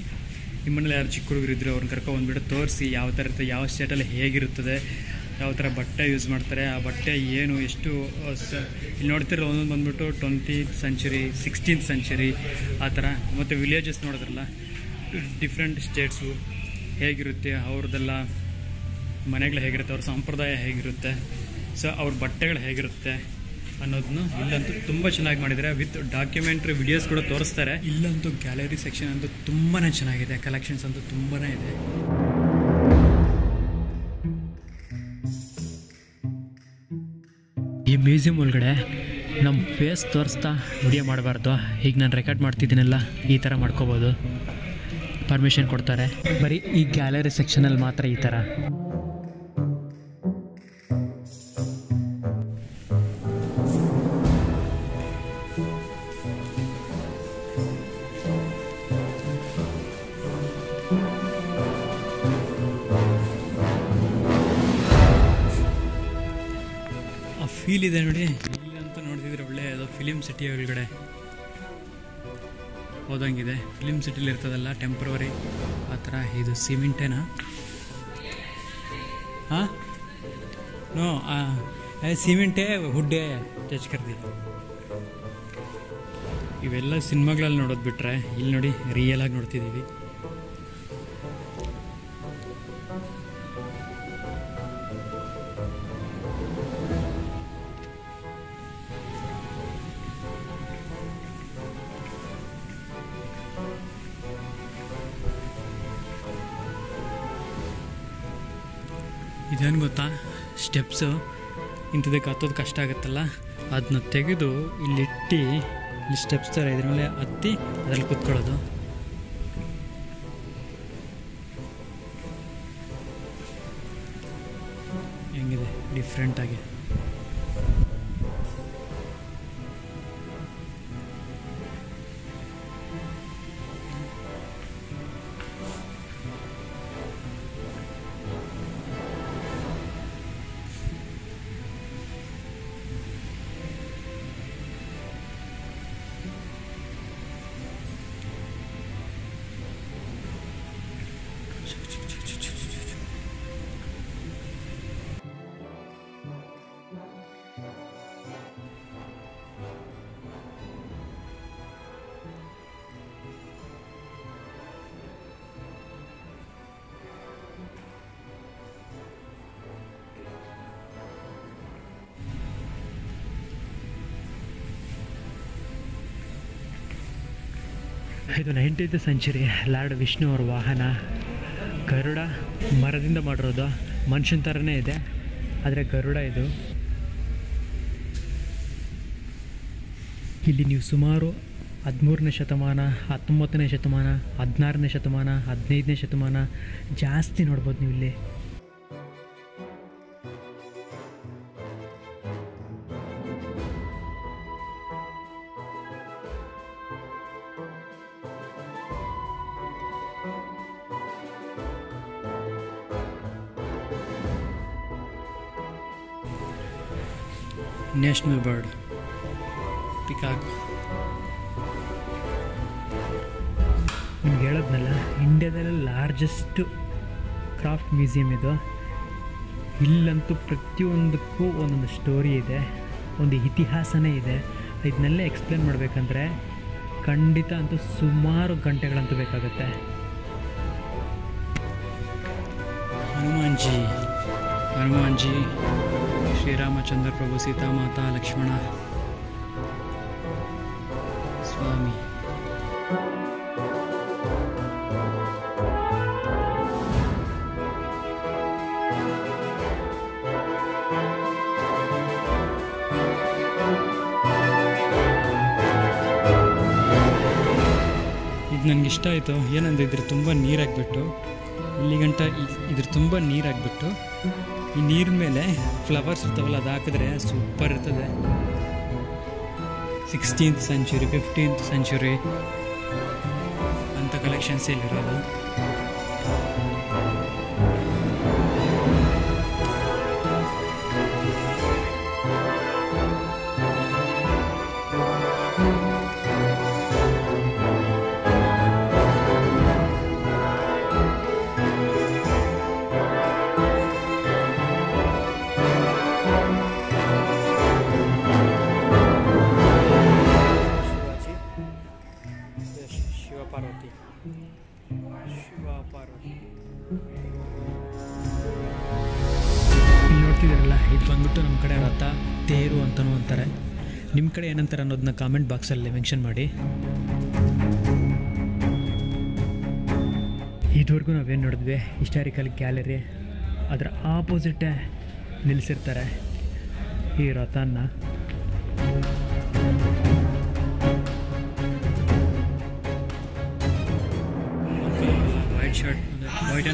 ನಿಮ್ಮನೇಲಿ ಯಾರು ಚಿಕ್ಕ ಹುಡುಗರು ಇದ್ದರು ಅವ್ರನ್ನ ಕರ್ಕೊಂಡ್ಬಂದ್ಬಿಟ್ಟು ತೋರಿಸಿ ಯಾವ ಥರ ಇರುತ್ತೆ, ಯಾವ ಸ್ಟೇಟಲ್ಲಿ ಹೇಗಿರುತ್ತದೆ, ಯಾವ ಥರ ಬಟ್ಟೆ ಯೂಸ್ ಮಾಡ್ತಾರೆ, ಆ ಬಟ್ಟೆ ಏನು ಎಷ್ಟು ಇಲ್ಲಿ ನೋಡ್ತಿರೋ ಒಂದೊಂದು ಬಂದ್ಬಿಟ್ಟು 20th century 16th century ಆ ಥರ. ಮತ್ತು ವಿಲೇಜಸ್ ನೋಡಿದ್ರಲ್ಲ, ಡಿಫ್ರೆಂಟ್ ಸ್ಟೇಟ್ಸು ಹೇಗಿರುತ್ತೆ, ಅವ್ರದ್ದೆಲ್ಲ ಮನೆಗಳು ಹೇಗಿರುತ್ತೆ, ಅವ್ರ ಸಂಪ್ರದಾಯ ಹೇಗಿರುತ್ತೆ, ಸೊ ಅವ್ರ ಬಟ್ಟೆಗಳು ಹೇಗಿರುತ್ತೆ ಅನ್ನೋದನ್ನು ಇಲ್ಲಂತೂ ತುಂಬ ಚೆನ್ನಾಗಿ ಮಾಡಿದ್ದಾರೆ. ವಿತ್ ಡಾಕ್ಯುಮೆಂಟ್ರಿ ವಿಡಿಯೋಸ್ ಕೂಡ ತೋರಿಸ್ತಾರೆ. ಇಲ್ಲಂತೂ ಗ್ಯಾಲರಿ ಸೆಕ್ಷನ್ ಅಂತೂ ತುಂಬಾ ಚೆನ್ನಾಗಿದೆ, ಕಲೆಕ್ಷನ್ಸ್ ಅಂತೂ ತುಂಬಾ ಇದೆ. ಈ ಮ್ಯೂಸಿಯಂ ಒಳಗಡೆ ನಮ್ಮ ಫೇಸ್ ತೋರಿಸ್ತಾ ವಿಡಿಯೋ ಮಾಡಬಾರ್ದು. ಈಗ ನಾನು ರೆಕಾರ್ಡ್ ಮಾಡ್ತಿದ್ದೀನಲ್ಲ, ಈ ಥರ ಮಾಡ್ಕೋಬೋದು, ಪರ್ಮಿಷನ್ ಕೊಡ್ತಾರೆ. ಬರೀ ಈ ಗ್ಯಾಲರಿ ಸೆಕ್ಷನಲ್ಲಿ ಮಾತ್ರ ಈ ಥರ. ಫೀಲ್ ಇದೆ ನೋಡಿ. ಇಲ್ಲಂತೂ ನೋಡ್ತಿದ್ರೆ ಒಳ್ಳೆ ಅದು ಫಿಲಿಮ್ ಸಿಟಿ ಒಳಗಡೆ ಹೋದಂಗಿದೆ. ಫಿಲಿಮ್ ಸಿಟಿಲಿ ಇರ್ತದಲ್ಲ ಟೆಂಪ್ರವರಿ ಆ ಥರ. ಇದು ಸಿಮೆಂಟೇನಾ? ಹಾಂ, ನೋ ಸಿಮೆಂಟೇ ಹುಡ್ಡೆ ಟಚ್ ಕರ್ದಿ. ಇವೆಲ್ಲ ಸಿನಿಮಾಗಳಲ್ಲಿ ನೋಡೋದು ಬಿಟ್ರೆ ಇಲ್ಲಿ ನೋಡಿ ರಿಯಲ್ ಆಗಿ ನೋಡ್ತಿದ್ದೀವಿ. ಇದೇನು ಗೊತ್ತಾ, ಸ್ಟೆಪ್ಸು ಇಂಥದಕ್ಕೆ ಹತ್ತೋದು ಕಷ್ಟ ಆಗುತ್ತಲ್ಲ, ಅದನ್ನ ತೆಗೆದು ಇಲ್ಲಿಟ್ಟು ಇಲ್ಲಿ ಸ್ಟೆಪ್ಸ್ ಥರ ಇದ್ರ ಮೇಲೆ ಹತ್ತಿ ಅದ್ರಲ್ಲಿ ಕೂತ್ಕೊಳ್ಳೋದು. ಹೆಂಗಿದೆ ಡಿಫ್ರೆಂಟಾಗಿ. ಇದು 19th century ಲಾರ್ಡ್ ವಿಷ್ಣು ಅವ್ರ ವಾಹನ. ಗರುಡ ಮರದಿಂದ ಮಾಡಿರೋದು, ಮನುಷ್ಯನ ಥರನೇ ಇದೆ ಆದರೆ ಗರುಡ ಇದು. ಇಲ್ಲಿ ನೀವು ಸುಮಾರು 13ನೇ ಶತಮಾನ, 19ನೇ ಶತಮಾನ, 16ನೇ ಶತಮಾನ, 15ನೇ ಶತಮಾನ ಜಾಸ್ತಿ ನೋಡ್ಬೋದು ನೀವು ಇಲ್ಲಿ. National bird peacock. ನಿಮ್ಗೆ ಹೇಳೋದ್ನಲ್ಲ, ಇಂಡಿಯಾದಲ್ಲೇ ಲಾರ್ಜೆಸ್ಟ್ ಕ್ರಾಫ್ಟ್ ಮ್ಯೂಸಿಯಂ ಇದು. ಇಲ್ಲಂತೂ ಪ್ರತಿಯೊಂದಕ್ಕೂ ಒಂದೊಂದು ಸ್ಟೋರಿ ಇದೆ, ಒಂದು ಇತಿಹಾಸನೇ ಇದೆ. ಇದನ್ನೆಲ್ಲ ಎಕ್ಸ್ಪ್ಲೇನ್ ಮಾಡಬೇಕಂದ್ರೆ ಖಂಡಿತ ಅಂತೂ ಸುಮಾರು ಗಂಟೆಗಳಂತೂ ಬೇಕಾಗುತ್ತೆ. ಹನುಮಾನ್ಜಿ, ಶ್ರೀರಾಮಚಂದ್ರ ಪ್ರಭು, ಸೀತಾಮಾತಾ, ಲಕ್ಷ್ಮಣ ಸ್ವಾಮಿ. ಇದು ನನಗಿಷ್ಟ ಆಯಿತು. ಏನಂದ್ರೆ ಇದ್ರ ತುಂಬ ನೀರಾಗಿಬಿಟ್ಟು ಇಲ್ಲಿ ಗಂಟ ಇದ್ರ ತುಂಬ ನೀರಾಗಿಬಿಟ್ಟು ಈ ನೀರಿನ ಮೇಲೆ ಫ್ಲವರ್ಸ್ ಇರ್ತಾವಲ್ಲ, ಅದು ಹಾಕಿದ್ರೆ ಸೂಪರ್ ಇರ್ತದೆ. 16th century 15th century ಅಂಥ ಕಲೆಕ್ಷನ್ಸ್ ಇಲ್ಲಿರೋದು. ಪಾರ್ವತಿ, ಶಿವ ಪಾರ್ವತಿ. ಇಲ್ಲಿ ನೋಡ್ತಿದ್ದೀರಲ್ಲ, ಇದು ಬಂದ್ಬಿಟ್ಟು ನಮ್ಮ ಕಡೆ ರಥ ತೇರು ಅಂತಲೂ ಅಂತಾರೆ. ನಿಮ್ಮ ಕಡೆ ಏನಂತಾರೆ ಅನ್ನೋದನ್ನ ಕಾಮೆಂಟ್ ಬಾಕ್ಸಲ್ಲಿ ಮೆನ್ಷನ್ ಮಾಡಿ. ಇದುವರೆಗೂ ನಾವೇನು ನೋಡಿದ್ವಿ, ಹಿಸ್ಟಾರಿಕಲ್ ಗ್ಯಾಲರಿ, ಅದರ ಆಪೋಸಿಟೇ ನಿಲ್ಲಿಸಿರ್ತಾರೆ ಈ ರಥನ.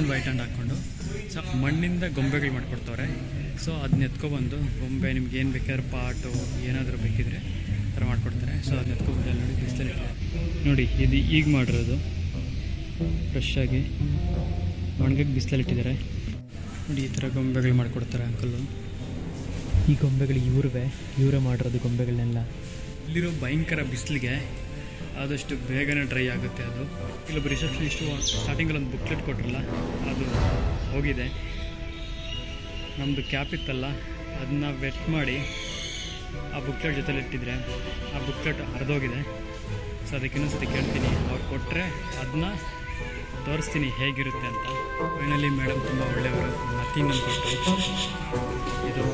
ವೈಟ್ ಆ್ಯಂಡ್ ಹಾಕ್ಕೊಂಡು ಸೊ ಮಣ್ಣಿಂದ ಗೊಂಬೆಗಳು ಮಾಡಿಕೊಡ್ತವ್ರೆ. ಸೊ ಅದನ್ನ ಎತ್ಕೊಬಂದು ಗೊಂಬೆ ನಿಮ್ಗೆ ಏನು ಬೇಕಾದ್ರೆ ಪಾಟು ಏನಾದರೂ ಬೇಕಿದ್ರೆ ಆ ಥರ ಮಾಡಿಕೊಡ್ತಾರೆ. ಸೊ ಅದನ್ನ ಎತ್ಕೊಬಂದು ಅಲ್ಲಿ ನೋಡಿ ಬಿಸಿಲಲ್ಲಿ ನೋಡಿ, ಇದು ಈಗ ಮಾಡಿರೋದು ಫ್ರೆಶ್ ಆಗಿ ಒಣಗಕ್ಕೆ ಬಿಸಿಲಲ್ಲಿಟ್ಟಿದ್ದಾರೆ ನೋಡಿ. ಈ ಥರ ಗೊಂಬೆಗಳು ಮಾಡಿಕೊಡ್ತಾರೆ ಅಂಕಲ್ಲು. ಈ ಗೊಂಬೆಗಳು ಇವರೇ ಮಾಡಿರೋದು ಗೊಂಬೆಗಳನ್ನೆಲ್ಲ. ಇಲ್ಲಿರೋ ಭಯಂಕರ ಬಿಸಿಲಿಗೆ ಆದಷ್ಟು ಬೇಗನೆ ಡ್ರೈ ಆಗುತ್ತೆ ಅದು. ಇಲ್ಲೊಬ್ಬ ರಿಸೆಪ್ಷನಿಸ್ಟು ಸ್ಟಾರ್ಟಿಂಗಲ್ಲಿ ಒಂದು ಬುಕ್ಲೆಟ್ ಕೊಟ್ಟಿರಲ್ಲ, ಅದು ಹೋಗಿದೆ. ನಮ್ಮದು ಕ್ಯಾಪ್ ಇತ್ತಲ್ಲ, ಅದನ್ನ ವೆಟ್ ಮಾಡಿ ಆ ಬುಕ್ಲೆಟ್ ಜೊತೆಲಿ ಇಟ್ಟಿದ್ರೆ ಆ ಬುಕ್ಲೆಟ್ ಹರಿದೋಗಿದೆ. ಸೊ ಅದಕ್ಕೆ ಇನ್ನೊಂದ್ಸತಿ ಕೇಳ್ತೀನಿ, ಅವ್ರು ಕೊಟ್ಟರೆ ಅದನ್ನ ತೋರಿಸ್ತೀನಿ ಹೇಗಿರುತ್ತೆ ಅಂತ. ಫೈನಲಿ ಮೇಡಮ್ ತುಂಬ ಒಳ್ಳೆಯವರು, ನಥಿಂಗ್ ಅಂತ ಕೊಟ್ಟರು. ಇದು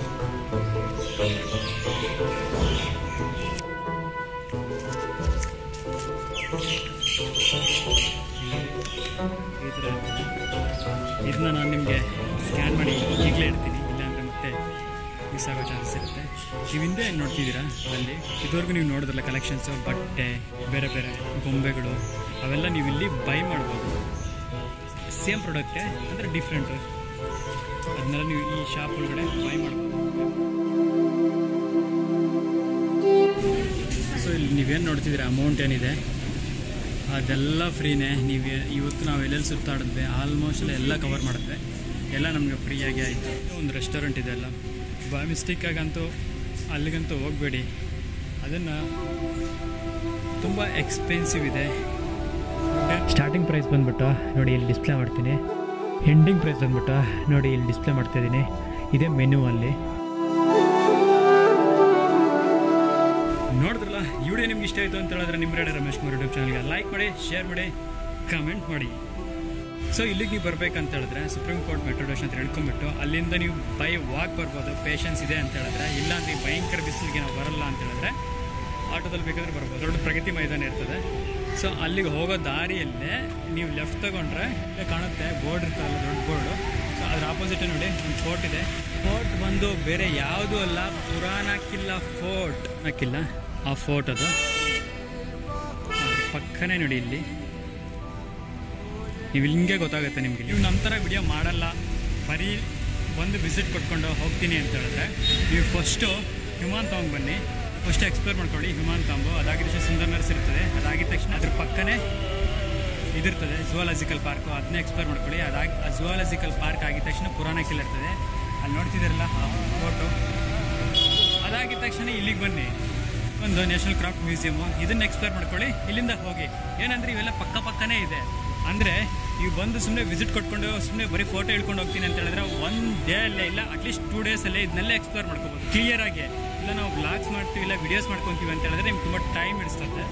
ಈ ಥರ ಇದನ್ನ ನಾನು ನಿಮಗೆ ಸ್ಕ್ಯಾನ್ ಮಾಡಿ ಈಗಲೇ ಇಡ್ತೀನಿ, ಇಲ್ಲಾಂದರೆ ಮತ್ತೆ ಮಿಸ್ ಆಗೋ ಚಾನ್ಸಸ್ ಇರುತ್ತೆ. ನೀವು ಹಿಂದೆ ನೋಡ್ತಿದ್ದೀರಾ ಅಲ್ಲಿ, ಇದುವರೆಗೂ ನೀವು ನೋಡಿದ್ರಲ್ಲ ಕಲೆಕ್ಷನ್ಸು, ಬಟ್ಟೆ, ಬೇರೆ ಬೇರೆ ಗೊಂಬೆಗಳು, ಅವೆಲ್ಲ ನೀವು ಇಲ್ಲಿ ಬೈ ಮಾಡ್ಬೋದು. ಸೇಮ್ ಪ್ರಾಡಕ್ಟೇ ಅಂದರೆ ಡಿಫ್ರೆಂಟು, ಅದನ್ನೆಲ್ಲ ನೀವು ಈ ಶಾಪ್ ಒಳಗಡೆ ಬೈ ಮಾಡ್ಬೋದು. ಸೊ ಇಲ್ಲಿ ನೀವೇನು ನೋಡ್ತಿದ್ದೀರಾ ಅಮೌಂಟ್ ಏನಿದೆ ಅದೆಲ್ಲ ಫ್ರೀನೇ. ನೀವು ಇವತ್ತು ನಾವು ಎಲ್ಲೆಲ್ಲಿ ಸುತ್ತಾಡಿದ್ವಿ ಆಲ್ಮೋಸ್ಟ್ ಎಲ್ಲ ಕವರ್ ಮಾಡಿದ್ವಿ, ಎಲ್ಲ ನಮಗೆ ಫ್ರೀಯಾಗಿ ಆಯಿತು. ಒಂದು ರೆಸ್ಟೋರೆಂಟ್ ಇದೆ ಅಲ್ಲ, ಬೈ ಮಿಸ್ಟೇಕಾಗಂತೂ ಅಲ್ಲಿಗಂತೂ ಹೋಗಬೇಡಿ, ಅದನ್ನು ತುಂಬ ಎಕ್ಸ್ಪೆನ್ಸಿವ್ ಇದೆ. ಸ್ಟಾರ್ಟಿಂಗ್ ಪ್ರೈಸ್ ಬಂದ್ಬಿಟ್ಟು ನೋಡಿ ಇಲ್ಲಿ ಡಿಸ್ಪ್ಲೇ ಮಾಡ್ತೀನಿ, ಎಂಡಿಂಗ್ ಪ್ರೈಸ್ ಬಂದ್ಬಿಟ್ಟು ನೋಡಿ ಇಲ್ಲಿ ಡಿಸ್ಪ್ಲೇ ಮಾಡ್ತಾಯಿದ್ದೀನಿ. ಇದೇ ಮೆನು ಅಲ್ಲಿ. ನೋಡಿದ್ರಲ್ಲ, ಈ ವಿಡಿಯೋ ನಿಮ್ಗೆ ಇಷ್ಟ ಆಯಿತು ಅಂತ ಹೇಳಿದ್ರೆ ನಿಮ್ಮ ರೇಡಿಯೋ ರಮೇಶ್ ಕುಮಾರ್ ಯೂಟ್ಯೂಬ್ ಚಾನಲ್ಗೆ ಲೈಕ್ ಮಾಡಿ, ಶೇರ್ ಮಾಡಿ, ಕಮೆಂಟ್ ಮಾಡಿ. ಸೊ ಇಲ್ಲಿಗೆ ನೀವು ಬರಬೇಕಂತ ಹೇಳಿದ್ರೆ ಸುಪ್ರೀಂ ಕೋರ್ಟ್ ಮೆಟ್ರೋ ಸ್ಟೇಷನ್ ಅಂತ ಹೇಳ್ಕೊಂಬಿಟ್ಟು ಅಲ್ಲಿಂದ ನೀವು ಬೈ ವಾಕ್ ಬರ್ಬೋದು, ಪೇಷನ್ಸ್ ಇದೆ ಅಂತ ಹೇಳಿದ್ರೆ. ಇಲ್ಲಾಂದ್ರೆ ಭಯಂಕರ ಬಿಸಿಲಿಗೆ ನಾವು ಬರಲ್ಲ ಅಂತ ಹೇಳಿದ್ರೆ ಆಟೋದಲ್ಲಿ ಬೇಕಾದ್ರೆ ಬರ್ಬೋದು. ದೊಡ್ಡ ಪ್ರಗತಿ ಮೈದಾನ ಇರ್ತದೆ. ಸೊ ಅಲ್ಲಿಗೆ ಹೋಗೋ ದಾರಿಯಲ್ಲೇ ನೀವು ಲೆಫ್ಟ್ ತಗೊಂಡ್ರೆ ಕಾಣುತ್ತೆ, ಬೋರ್ಡ್ ಇರ್ತಲ್ಲ, ದೊಡ್ಡ ಬೋರ್ಡು. ಸೊ ಅದ್ರ ಆಪೋಸಿಟ್ ನೋಡಿ ಒಂದು ಫೋರ್ಟ್ ಇದೆ. ಫೋರ್ಟ್ ಬಂದು ಬೇರೆ ಯಾವುದೂ ಅಲ್ಲ, ಪುರಾಣ ಕಿಲ್ಲ ಫೋರ್ಟ್. ಹಾಕಿಲ್ಲ ಆ ಫೋರ್ಟ್, ಅದು ಪಕ್ಕನೇ ನೋಡಿ. ಇಲ್ಲಿ ನೀವು ಹಿಂಗೆ ಗೊತ್ತಾಗುತ್ತೆ ನಿಮಗೆ. ನೀವು ನಮ್ಮ ಥರ ವಿಡಿಯೋ ಮಾಡಲ್ಲ, ಬರೀ ಒಂದು ವಿಸಿಟ್ ಕೊಟ್ಕೊಂಡು ಹೋಗ್ತೀನಿ ಅಂತ ಹೇಳಿದ್ರೆ ನೀವು ಫಸ್ಟು ಹ್ಯೂಮಾನ್ ತಾಂಬ್ ಬನ್ನಿ, ಫಸ್ಟ್ ಎಕ್ಸ್ಪ್ಲೋರ್ ಮಾಡ್ಕೊಳ್ಳಿ ಹ್ಯೂಮಾನ್ ತಾಂಬು. ಅದಾಗಿದ್ರೆ ಸುಂದರ್ ನರ್ಸ್ ಇರ್ತದೆ, ಅದಾಗಿದ ತಕ್ಷಣ ಅದ್ರ ಪಕ್ಕನೇ ಇದಿರ್ತದೆ ಝೂಲಾಜಿಕಲ್ ಪಾರ್ಕು, ಅದನ್ನೇ ಎಕ್ಸ್ಪ್ಲೋರ್ ಮಾಡ್ಕೊಳ್ಳಿ. ಆ ಝೂಲಾಜಿಕಲ್ ಪಾರ್ಕ್ ಆಗಿದ ತಕ್ಷಣ ಪುರಾಣ ಕಿಲ್ಲ ಇರ್ತದೆ, ಅಲ್ಲಿ ನೋಡ್ತಿದ್ದೀರಲ್ಲ ಆ ಫೋಟೋ. ಅದಾಗಿದ ತಕ್ಷಣ ಇಲ್ಲಿಗೆ ಬನ್ನಿ, ಒಂದು ನ್ಯಾಷನಲ್ ಕ್ರಾಫ್ಟ್ ಮ್ಯೂಸಿಯಮು, ಇದನ್ನು ಎಕ್ಸ್ಪ್ಲೋರ್ ಮಾಡ್ಕೊಳ್ಳಿ. ಇಲ್ಲಿಂದ ಹೋಗಿ ಏನಂದರೆ ಇವೆಲ್ಲ ಪಕ್ಕನೇ ಇದೆ. ಅಂದರೆ ನೀವು ಬಂದು ಸುಮ್ಮನೆ ವಿಸಿಟ್ ಕೊಟ್ಕೊಂಡು ಸುಮ್ಮನೆ ಬರೀ ಫೋಟೋ ಇಳ್ಕೊಂಡು ಹೋಗ್ತೀನಿ ಅಂತ ಹೇಳಿದ್ರೆ ಒಂದು ಡೇ ಅಲ್ಲೇ ಇಲ್ಲ, ಅಟ್ಲೀಸ್ಟ್ 2 ಡೇಸಲ್ಲೇ ಇದನ್ನೆಲ್ಲ ಎಕ್ಸ್ಪ್ಲೋರ್ ಮಾಡ್ಕೋಬೋದು ಕ್ಲಿಯರಾಗಿ. ಇಲ್ಲ ನಾವು ಬ್ಲಾಗ್ಸ್ ಮಾಡ್ತೀವಿ, ಇಲ್ಲ ವಿಡಿಯೋಸ್ ಮಾಡ್ಕೊತೀವಿ ಅಂತ ಹೇಳಿದ್ರೆ ನಿಮ್ಗೆ ತುಂಬ ಟೈಮ್ ಹಿಡಿಸ್ತದೆ.